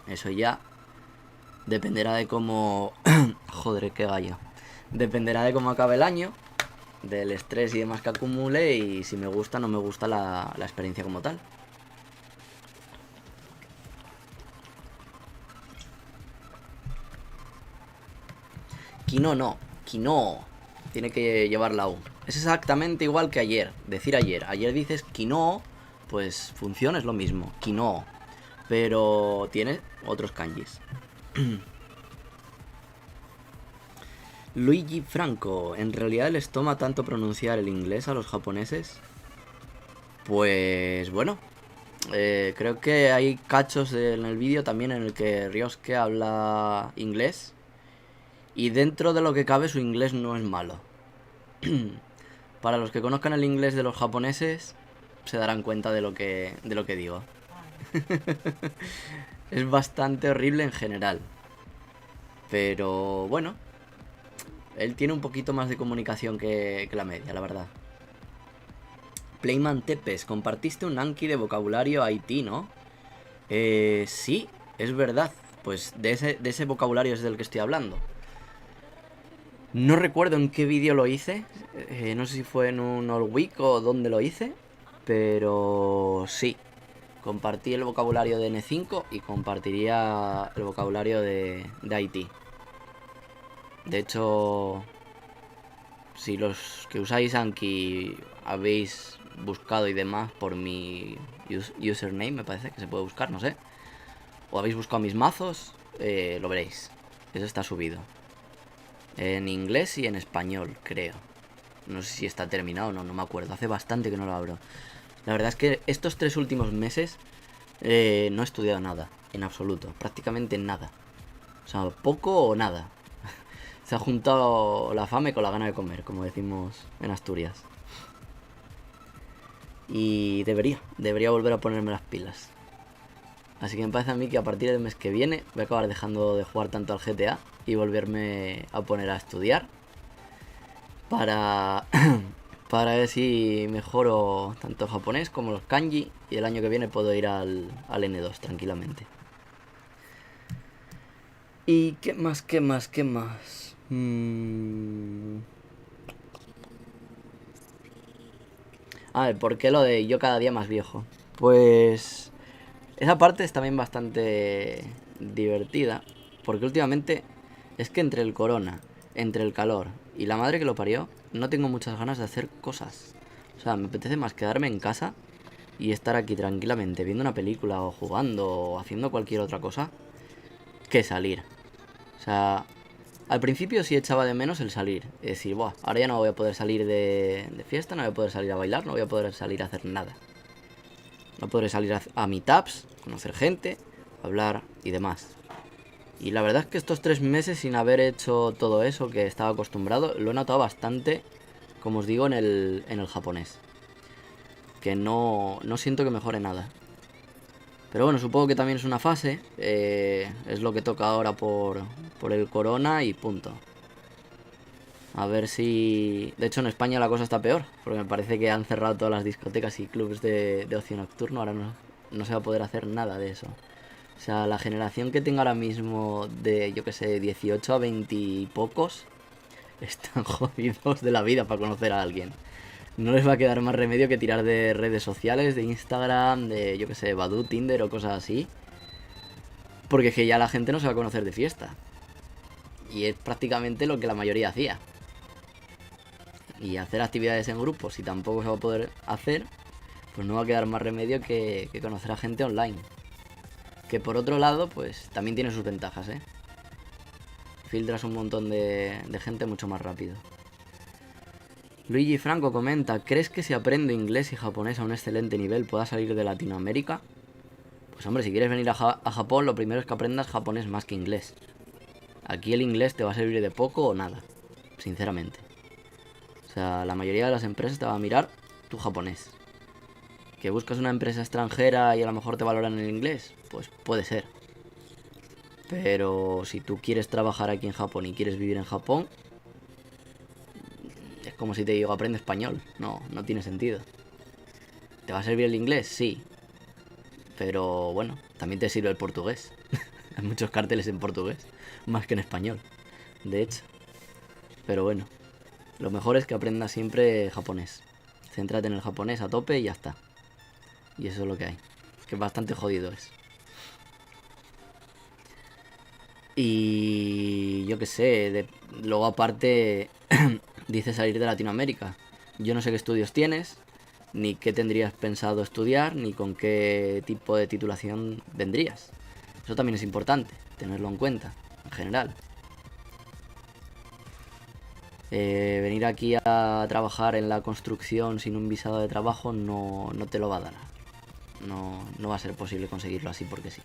Eso ya dependerá de cómo... Joder, qué gallo. Dependerá de cómo acabe el año, del estrés y demás que acumule, y si me gusta o no me gusta la experiencia como tal. Kino no, Kino. Tiene que llevar la U. Es exactamente igual que ayer. Decir ayer. Ayer dices Kino, pues funciona, es lo mismo. Kino. Pero tiene otros kanjis. Luigi Franco. ¿En realidad les toma tanto pronunciar el inglés a los japoneses? Pues bueno. Creo que hay cachos en el vídeo también en el que Ryosuke habla inglés. Y dentro de lo que cabe su inglés no es malo. Para los que conozcan el inglés de los japoneses se darán cuenta de lo que digo. Es bastante horrible en general. Pero bueno, él tiene un poquito más de comunicación que la media, la verdad. Playman Tepes, compartiste un Anki de vocabulario Haití, ¿no? Sí, es verdad. Pues de ese vocabulario es del que estoy hablando. No recuerdo en qué vídeo lo hice. No sé si fue en un All Week o dónde lo hice. Pero sí. Compartí el vocabulario de N5 y compartiría el vocabulario de Haití. De hecho, si los que usáis Anki habéis buscado y demás por mi username, me parece que se puede buscar, no sé. O habéis buscado mis mazos, lo veréis. Eso está subido. En inglés y en español, creo. No sé si está terminado o no, no me acuerdo. Hace bastante que no lo abro. La verdad es que estos 3 últimos meses no he estudiado nada, en absoluto, prácticamente nada. O sea, poco o nada. Se ha juntado la fame con la gana de comer, como decimos en Asturias. Y debería volver a ponerme las pilas. Así que me parece a mí que a partir del mes que viene voy a acabar dejando de jugar tanto al GTA y volverme a poner a estudiar para ver si mejoro tanto japonés como los kanji, y el año que viene puedo ir al N2 tranquilamente. ¿Y qué más? A ver, ¿por qué lo de yo cada día más viejo? Pues esa parte es también bastante divertida, porque últimamente es que entre el corona, entre el calor y la madre que lo parió, no tengo muchas ganas de hacer cosas. O sea, me apetece más quedarme en casa y estar aquí tranquilamente viendo una película o jugando o haciendo cualquier otra cosa que salir. O sea, al principio sí echaba de menos el salir. Es decir, buah, ahora ya no voy a poder salir de fiesta, no voy a poder salir a bailar, no voy a poder salir a hacer nada. No podré salir a meetups, conocer gente, hablar y demás. Y la verdad es que estos 3 meses sin haber hecho todo eso que estaba acostumbrado, lo he notado bastante, como os digo, en el japonés. Que no siento que mejore nada. Pero bueno, supongo que también es una fase. Es lo que toca ahora por el corona y punto. A ver si... De hecho en España la cosa está peor, porque me parece que han cerrado todas las discotecas y clubs de ocio nocturno. Ahora no se va a poder hacer nada de eso. O sea, la generación que tenga ahora mismo de, yo que sé, 18 a 20 y pocos, están jodidos de la vida para conocer a alguien. No les va a quedar más remedio que tirar de redes sociales, de Instagram, de, yo que sé, Badoo, Tinder o cosas así. Porque es que ya la gente no se va a conocer de fiesta. Y es prácticamente lo que la mayoría hacía. Y hacer actividades en grupo, si tampoco se va a poder hacer, pues no va a quedar más remedio que conocer a gente online. Que por otro lado, pues también tiene sus ventajas, ¿eh? Filtras un montón de gente mucho más rápido. Luigi Franco comenta: ¿crees que si aprendo inglés y japonés a un excelente nivel pueda salir de Latinoamérica? Pues hombre, si quieres venir a Japón, lo primero es que aprendas japonés más que inglés. Aquí el inglés te va a servir de poco o nada, sinceramente. O sea, la mayoría de las empresas te va a mirar tu japonés. ¿Que buscas una empresa extranjera y a lo mejor te valoran el inglés? Pues puede ser. Pero si tú quieres trabajar aquí en Japón y quieres vivir en Japón, es como si te digo aprende español. No tiene sentido. ¿Te va a servir el inglés? Sí. Pero bueno, también te sirve el portugués. Hay muchos carteles en portugués, más que en español, de hecho. Pero bueno. Lo mejor es que aprendas siempre japonés. Céntrate en el japonés a tope y ya está. Y eso es lo que hay. Que bastante jodido es. Y yo qué sé, luego aparte dice salir de Latinoamérica. Yo no sé qué estudios tienes, ni qué tendrías pensado estudiar, ni con qué tipo de titulación vendrías. Eso también es importante, tenerlo en cuenta, en general. Venir aquí a trabajar en la construcción sin un visado de trabajo no te lo va a dar. No va a ser posible conseguirlo así porque sí.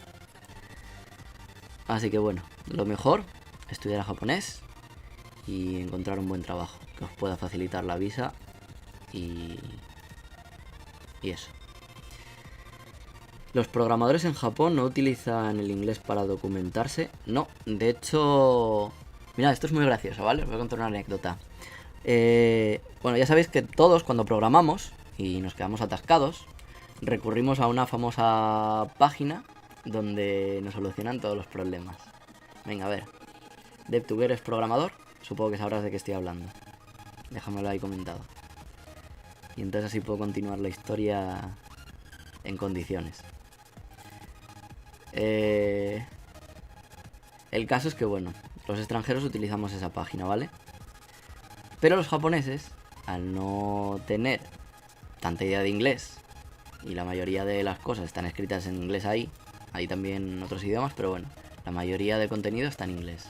Así que bueno, lo mejor, estudiar japonés y encontrar un buen trabajo que os pueda facilitar la visa y eso. Los programadores en Japón no utilizan el inglés para documentarse. No, de hecho... Mirad, esto es muy gracioso, ¿vale? Os voy a contar una anécdota. Bueno, ya sabéis que todos cuando programamos y nos quedamos atascados, recurrimos a una famosa página donde nos solucionan todos los problemas. Venga, a ver. Dev, ¿tú eres programador? Supongo que sabrás de qué estoy hablando. Déjamelo ahí comentado. Y entonces así puedo continuar la historia en condiciones. El caso es que, bueno, los extranjeros utilizamos esa página, ¿vale? Pero los japoneses, al no tener tanta idea de inglés, y la mayoría de las cosas están escritas en inglés ahí, hay también otros idiomas, pero bueno, la mayoría de contenido está en inglés.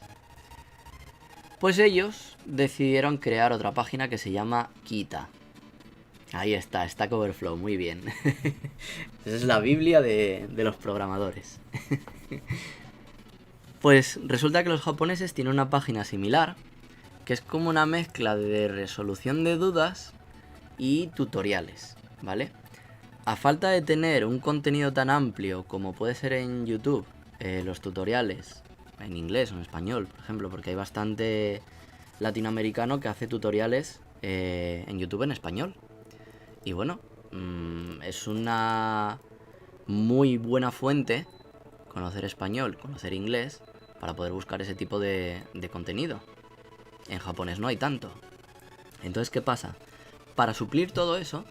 Pues ellos decidieron crear otra página que se llama Kita. Ahí está, Stack Overflow, muy bien. Esa es la Biblia de los programadores. Pues resulta que los japoneses tienen una página similar, que es como una mezcla de resolución de dudas y tutoriales, ¿vale? A falta de tener un contenido tan amplio como puede ser en YouTube, los tutoriales en inglés o en español, por ejemplo, porque hay bastante latinoamericano que hace tutoriales en YouTube en español. Y bueno, es una muy buena fuente conocer español, conocer inglés, para poder buscar ese tipo de contenido. En japonés no hay tanto. Entonces, ¿qué pasa? Para suplir todo eso,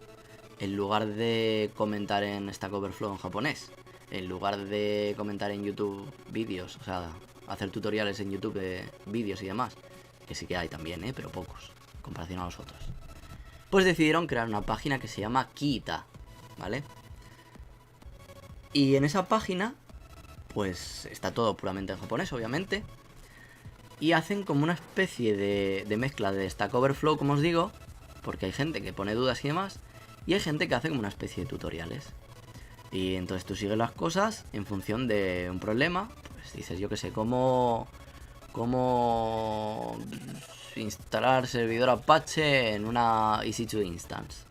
en lugar de comentar en Stack Overflow en japonés, en lugar de comentar en YouTube vídeos, o sea, hacer tutoriales en YouTube de vídeos y demás, que sí que hay también, pero pocos, en comparación a los otros, pues decidieron crear una página que se llama Kita, ¿vale? Y en esa página, pues está todo puramente en japonés, obviamente, y hacen como una especie de mezcla de Stack Overflow, como os digo, porque hay gente que pone dudas y demás, y hay gente que hace como una especie de tutoriales. Y entonces tú sigues las cosas en función de un problema. Pues dices, yo qué sé, cómo instalar servidor Apache en una EC2 instance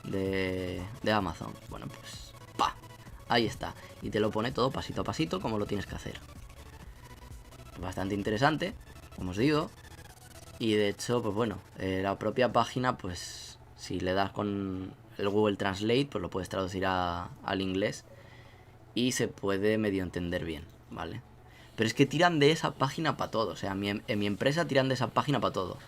de Amazon. Bueno, pues ahí está. Y te lo pone todo pasito a pasito como lo tienes que hacer. Bastante interesante, como os digo. Y de hecho, pues bueno, la propia página, pues si le das con el Google Translate, pues lo puedes traducir al inglés y se puede medio entender bien, ¿vale? Pero es que tiran de esa página para todo. O sea, en mi empresa tiran de esa página para todo.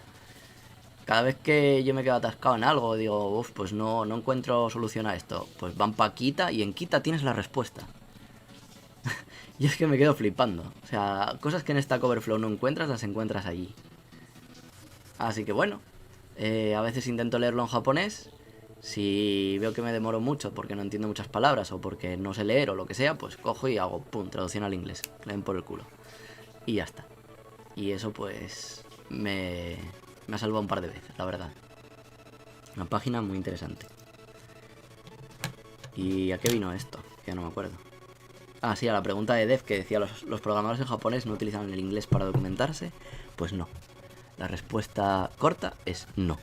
Cada vez que yo me quedo atascado en algo, digo, pues no encuentro solución a esto, pues van pa' Kita y en Kita tienes la respuesta. Y es que me quedo flipando. O sea, cosas que en Stack Overflow no encuentras, las encuentras allí. Así que bueno, a veces intento leerlo en japonés. Si veo que me demoro mucho porque no entiendo muchas palabras o porque no sé leer o lo que sea, pues cojo y hago, pum, traducción al inglés. Le den por el culo. Y ya está. Y eso pues me ha salvado un par de veces, la verdad. Una página muy interesante. ¿Y a qué vino esto? Ya no me acuerdo. Ah, sí, a la pregunta de Dev que decía, ¿los programadores en japonés no utilizan el inglés para documentarse? Pues no. La respuesta corta es no.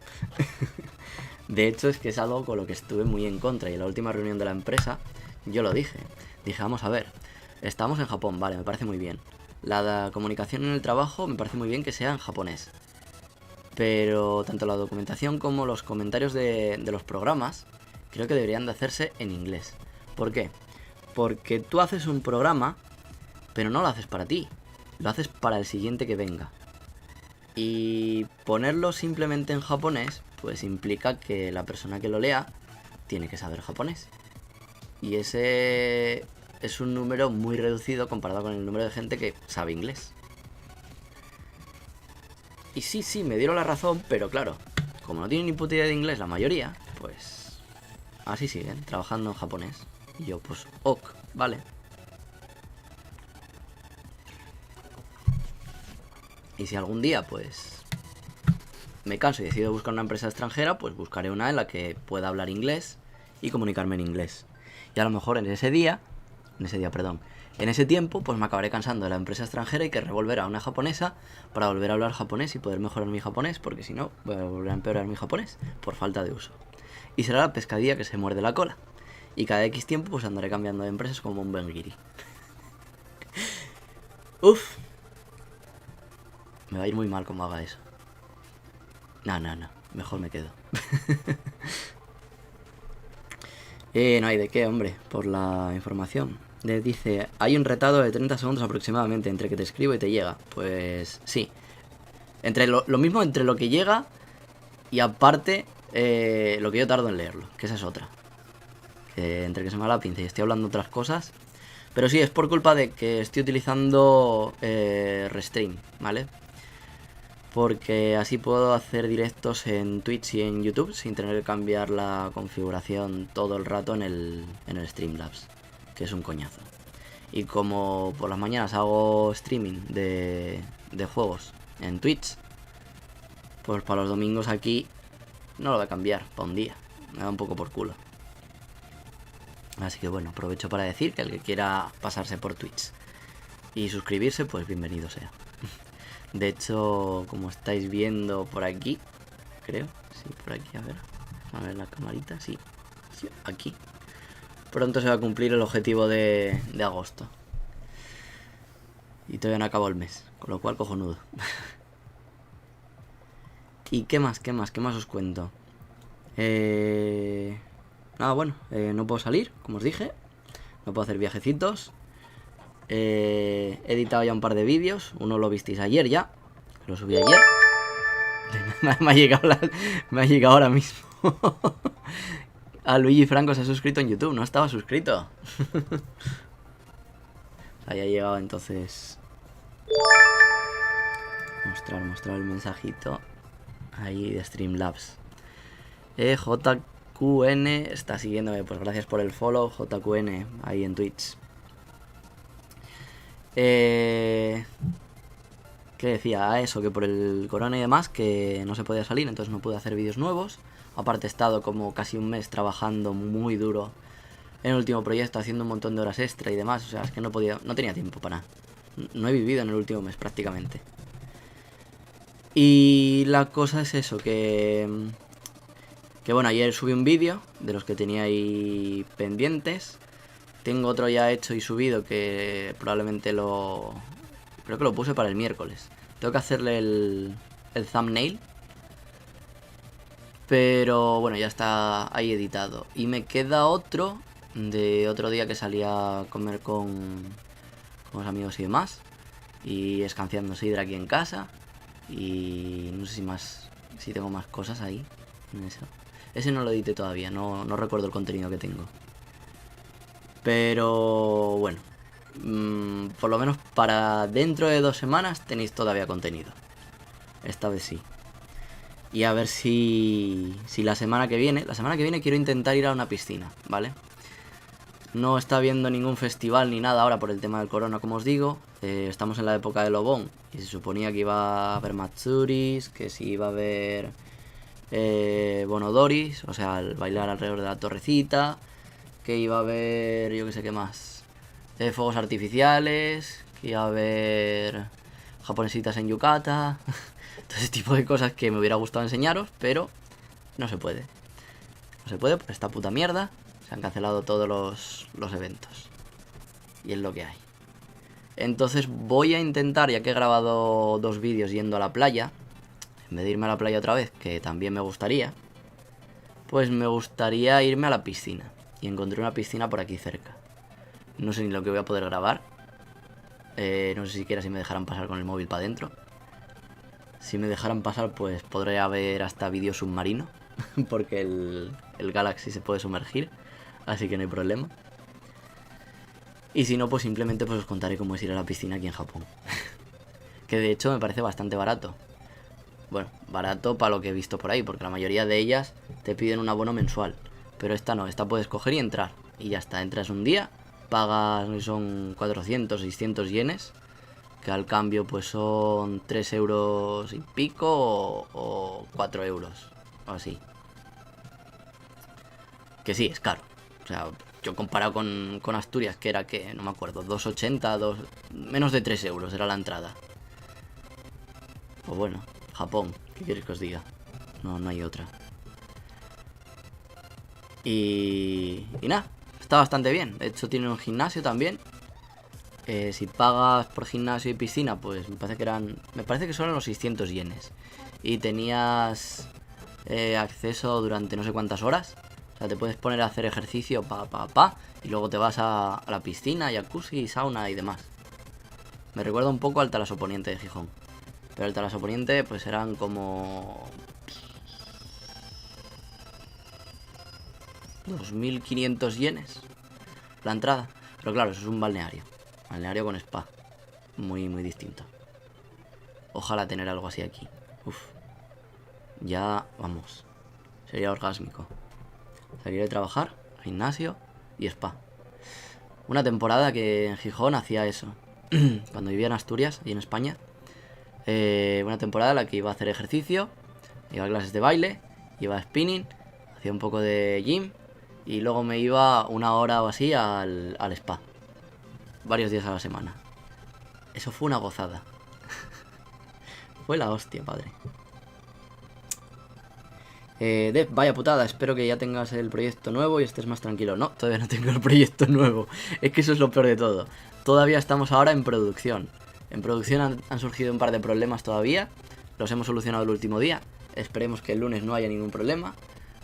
De hecho, es que es algo con lo que estuve muy en contra. Y en la última reunión de la empresa, yo lo dije. Dije, vamos a ver, estamos en Japón, vale, me parece muy bien. La comunicación en el trabajo me parece muy bien que sea en japonés. Pero tanto la documentación como los comentarios de los programas, creo que deberían de hacerse en inglés. ¿Por qué? Porque tú haces un programa, pero no lo haces para ti. Lo haces para el siguiente que venga. Y ponerlo simplemente en japonés, pues implica que la persona que lo lea tiene que saber japonés. Y ese es un número muy reducido comparado con el número de gente que sabe inglés. Y sí, me dieron la razón, pero claro, como no tienen ni puta idea de inglés la mayoría, pues así siguen, trabajando en japonés. Y yo, pues, ok, vale. Y si algún día, pues, me canso y decido buscar una empresa extranjera, pues buscaré una en la que pueda hablar inglés y comunicarme en inglés. Y a lo mejor en ese tiempo, pues me acabaré cansando de la empresa extranjera y querré volver a una japonesa para volver a hablar japonés y poder mejorar mi japonés, porque si no, voy a volver a empeorar mi japonés por falta de uso. Y será la pescadilla que se muerde la cola. Y cada X tiempo, pues andaré cambiando de empresas como un benguiri. Uf. Me va a ir muy mal como haga eso. No, mejor me quedo. No hay de qué, hombre, por la información. Dice, hay un retado de 30 segundos aproximadamente entre que te escribo y te llega. Pues sí. Entre lo mismo entre lo que llega y aparte lo que yo tardo en leerlo, que esa es otra. Que entre que se me va la pinza y estoy hablando otras cosas. Pero sí, es por culpa de que estoy utilizando Restream, ¿vale? Porque así puedo hacer directos en Twitch y en YouTube sin tener que cambiar la configuración todo el rato en el Streamlabs, que es un coñazo. Y como por las mañanas hago streaming de juegos en Twitch, pues para los domingos aquí no lo voy a cambiar para un día. Me da un poco por culo. Así que bueno, aprovecho para decir que el que quiera pasarse por Twitch y suscribirse, pues bienvenido sea. De hecho, como estáis viendo por aquí, creo, sí, por aquí, a ver la camarita, sí, aquí. Pronto se va a cumplir el objetivo de agosto. Y todavía no acabó el mes, con lo cual cojonudo. ¿Y qué más os cuento? Nada, bueno, no puedo salir, como os dije. No puedo hacer viajecitos. He editado ya un par de vídeos. Uno lo visteis ayer ya. Lo subí ayer. me ha llegado ahora mismo. A Luigi Franco se ha suscrito en YouTube. No estaba suscrito. Haya llegado entonces. Mostrar el mensajito. Ahí de Streamlabs. JQN está siguiéndome. Pues gracias por el follow, JQN. Ahí en Twitch. ¿Qué decía? Eso, que por el corona y demás, que no se podía salir, entonces no pude hacer vídeos nuevos. Aparte he estado como casi un mes trabajando muy duro en el último proyecto, haciendo un montón de horas extra y demás. O sea, es que no tenía tiempo para nada. No he vivido en el último mes prácticamente. Y la cosa es eso, que bueno, ayer subí un vídeo de los que tenía ahí pendientes. Tengo otro ya hecho y subido que probablemente creo que lo puse para el miércoles. Tengo que hacerle el thumbnail. Pero bueno, ya está ahí editado. Y me queda otro de otro día que salí a comer con los amigos y demás. Y escanciando sidra aquí en casa. Y no sé si tengo más cosas ahí en eso. Ese no lo edité todavía, no recuerdo el contenido que tengo. Pero bueno, por lo menos para dentro de 2 semanas tenéis todavía contenido. Esta vez sí. Y a ver si la semana que viene quiero intentar ir a una piscina, ¿vale? No está habiendo ningún festival ni nada ahora por el tema del corona, como os digo. Estamos en la época de Lobón y se suponía que iba a haber Matsuris, que sí iba a haber Bonodoris, o sea, el bailar alrededor de la torrecita, que iba a haber, yo que sé qué más, fuegos artificiales, que iba a haber japonesitas en yukata, todo ese tipo de cosas que me hubiera gustado enseñaros, pero no se puede. No se puede por esta puta mierda. Se han cancelado todos los eventos. Y es lo que hay. Entonces voy a intentar, ya que he grabado 2 vídeos yendo a la playa, en vez de irme a la playa otra vez, que también me gustaría, pues me gustaría irme a la piscina. Y encontré una piscina por aquí cerca. No sé ni lo que voy a poder grabar. No sé siquiera si me dejarán pasar con el móvil para adentro. Si me dejaran pasar, pues podría ver hasta vídeo submarino. Porque el Galaxy se puede sumergir. Así que no hay problema. Y si no, pues simplemente pues os contaré cómo es ir a la piscina aquí en Japón. Que de hecho me parece bastante barato. Bueno, barato para lo que he visto por ahí, porque la mayoría de ellas te piden un abono mensual. Pero esta no, esta puedes coger y entrar. Y ya está, entras un día, pagas, son 400, 600 yenes, que al cambio pues son 3 euros y pico o 4 euros, o así. Que sí, es caro. O sea, yo comparado con Asturias, que era que, no me acuerdo, 2,80, menos de 3 euros era la entrada. Pues bueno, Japón, ¿qué queréis que os diga? No hay otra. Y nada, está bastante bien. De hecho tiene un gimnasio también. Si pagas por gimnasio y piscina, pues me parece que son los 600 yenes. Y tenías acceso durante no sé cuántas horas. O sea, te puedes poner a hacer ejercicio y luego te vas a la piscina, jacuzzi, sauna y demás. Me recuerda un poco al Talasoponiente de Gijón. Pero el Talasoponiente pues eran como 2.500 yenes la entrada. Pero claro, eso es un balneario. Balneario con spa. Muy, muy distinto. Ojalá tener algo así aquí. Uf. Ya, vamos. Sería orgásmico. Salir de trabajar, gimnasio y spa. Una temporada que en Gijón hacía eso. Cuando vivía en Asturias y en España. Una temporada en la que iba a hacer ejercicio, iba a clases de baile, iba a spinning, hacía un poco de gym y luego me iba una hora o así al spa. Varios días a la semana. Eso fue una gozada. Fue la hostia, padre. Dev, vaya putada, espero que ya tengas el proyecto nuevo y estés más tranquilo. No, todavía no tengo el proyecto nuevo. Es que eso es lo peor de todo. Todavía estamos ahora en producción. En producción han surgido un par de problemas todavía. Los hemos solucionado el último día. Esperemos que el lunes no haya ningún problema.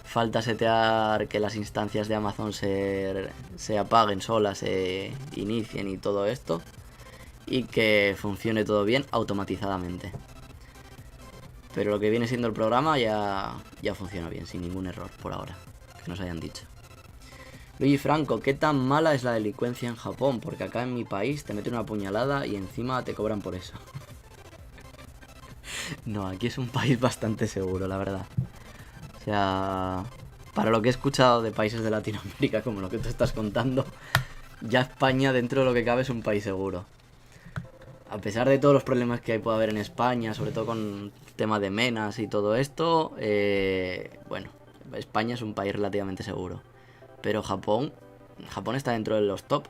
Falta setear que las instancias de Amazon se apaguen solas, se inicien y todo esto. Y que funcione todo bien automatizadamente. Pero lo que viene siendo el programa ya funciona bien, sin ningún error por ahora. Que nos hayan dicho. Luigi Franco, ¿qué tan mala es la delincuencia en Japón? Porque acá en mi país te meten una puñalada y encima te cobran por eso. No, aquí es un país bastante seguro, la verdad. O sea, para lo que he escuchado de países de Latinoamérica, como lo que tú estás contando, ya España, dentro de lo que cabe, es un país seguro. A pesar de todos los problemas que puede haber en España, sobre todo con el tema de menas y todo esto, bueno, España es un país relativamente seguro. Pero Japón está dentro de los top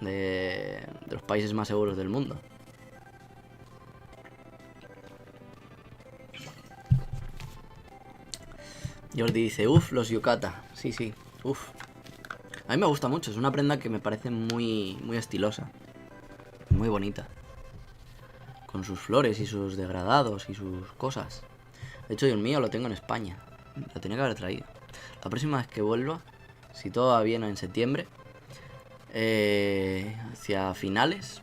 de los países más seguros del mundo. Jordi dice, uff, los yukata. Sí, uff. A mí me gusta mucho, es una prenda que me parece muy, muy estilosa. Muy bonita. Con sus flores y sus degradados y sus cosas. De hecho, yo el mío lo tengo en España. Lo tenía que haber traído. La próxima vez que vuelva, si todo va bien en septiembre, hacia finales,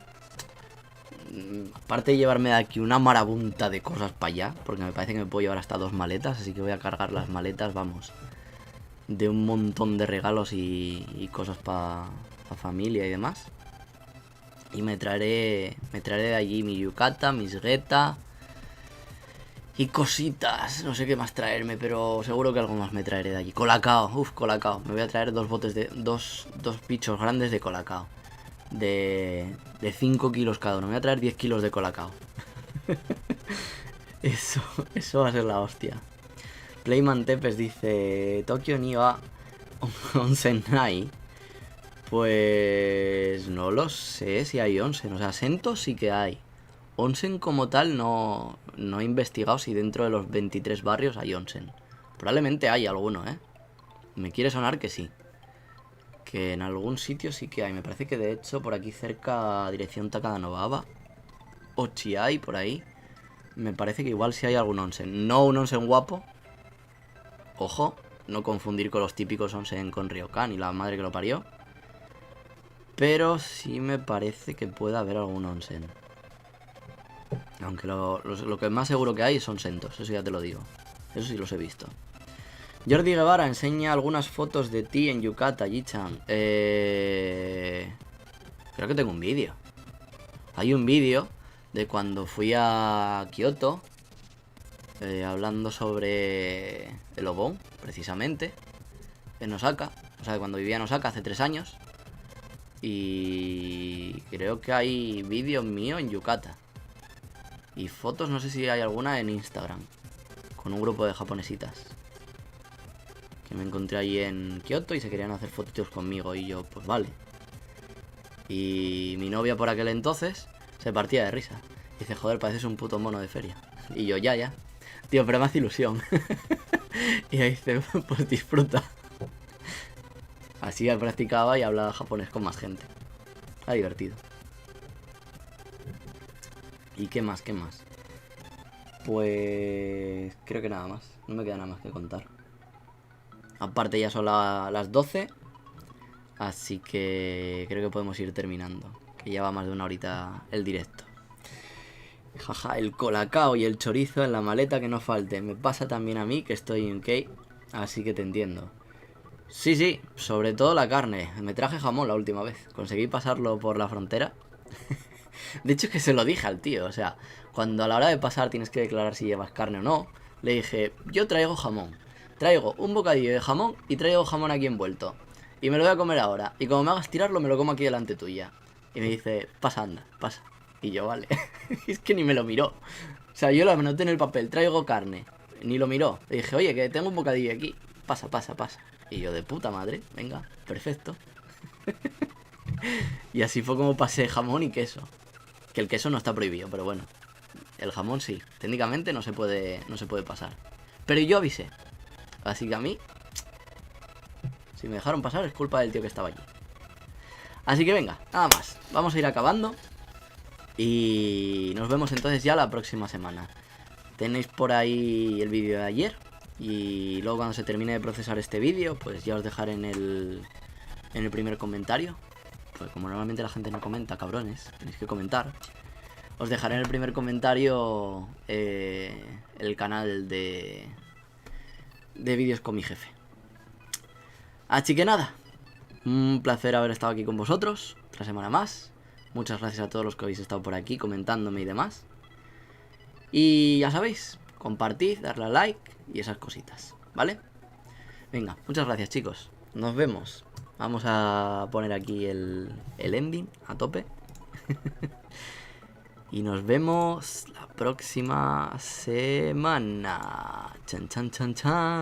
aparte de llevarme de aquí una marabunta de cosas para allá, porque me parece que me puedo llevar hasta 2 maletas, así que voy a cargar las maletas, vamos, de un montón de regalos y cosas para familia y demás. Y me traeré de allí mi yukata, mis geta y cositas. No sé qué más traerme, pero seguro que algo más me traeré de allí. Colacao, colacao. Me voy a traer 2 botes de... Dos bichos grandes de colacao. De 5 kilos cada uno. Me voy a traer 10 kilos de colacao. Eso va a ser la hostia. Playman Tepes dice... Tokio ni wa onsenai. Pues no lo sé si hay onsen. O sea, Sento sí que hay. Onsen como tal no he investigado si dentro de los 23 barrios hay onsen. Probablemente hay alguno, ¿eh? Me quiere sonar que sí. Que en algún sitio sí que hay. Me parece que de hecho por aquí cerca, dirección Takadanobaba, Ochiai, por ahí, me parece que igual sí hay algún onsen. No un onsen guapo. Ojo, no confundir con los típicos onsen con Ryokan y la madre que lo parió. Pero sí me parece que puede haber algún onsen. Aunque lo que más seguro que hay son sentos, eso ya te lo digo. Eso sí los he visto. Jordi Guevara enseña algunas fotos de ti en Yucatán, Yichan. Creo que tengo un vídeo. Hay un vídeo de cuando fui a Kioto, hablando sobre el Obon, precisamente, en Osaka. O sea, cuando vivía en Osaka hace 3 años. Y creo que hay vídeos míos en Yucatán. Y fotos, no sé si hay alguna en Instagram, con un grupo de japonesitas que me encontré ahí en Kioto y se querían hacer fotitos conmigo. Y yo, pues vale. Y mi novia por aquel entonces se partía de risa. Dice, joder, pareces un puto mono de feria. Y yo, ya. Tío, pero me hace ilusión. Y ahí dice, pues disfruta. Así practicaba y hablaba japonés con más gente. Era divertido. ¿Y qué más? Pues creo que nada más. No me queda nada más que contar. Aparte ya son las 12. Así que creo que podemos ir terminando. Que ya va más de 1 horita el directo. Jaja, el colacao y el chorizo en la maleta que no falte. Me pasa también a mí que estoy en UK. Así que te entiendo. Sí, sobre todo la carne. Me traje jamón la última vez. Conseguí pasarlo por la frontera. De hecho es que se lo dije al tío. O sea, cuando a la hora de pasar tienes que declarar si llevas carne o no. Le dije, yo traigo jamón. Traigo un bocadillo de jamón y traigo jamón aquí envuelto. Y me lo voy a comer ahora. Y como me hagas tirarlo, me lo como aquí delante tuya. Y me dice, pasa. Y yo, vale. Es que ni me lo miró. O sea, yo lo anoté en el papel, traigo carne. Ni lo miró. Le dije, oye, que tengo un bocadillo aquí. Pasa. Y yo, de puta madre, venga, perfecto. Y así fue como pasé jamón y queso. Que el queso no está prohibido, pero bueno. El jamón sí. Técnicamente no se puede pasar. Pero yo avisé. Así que a mí, si me dejaron pasar es culpa del tío que estaba allí. Así que venga, nada más. Vamos a ir acabando. Y nos vemos entonces ya la próxima semana. Tenéis por ahí el vídeo de ayer. Y luego cuando se termine de procesar este vídeo, pues ya os dejaré en el primer comentario. Pues como normalmente la gente no comenta, cabrones, tenéis que comentar. Os dejaré en el primer comentario el canal de vídeos con mi jefe. Así que nada, un placer haber estado aquí con vosotros otra semana más. Muchas gracias a todos los que habéis estado por aquí comentándome y demás. Y ya sabéis, compartid, darle a like y esas cositas, ¿vale? Venga, muchas gracias, chicos. Nos vemos. Vamos a poner aquí el ending a tope. Y nos vemos la próxima semana. Chan. Chan.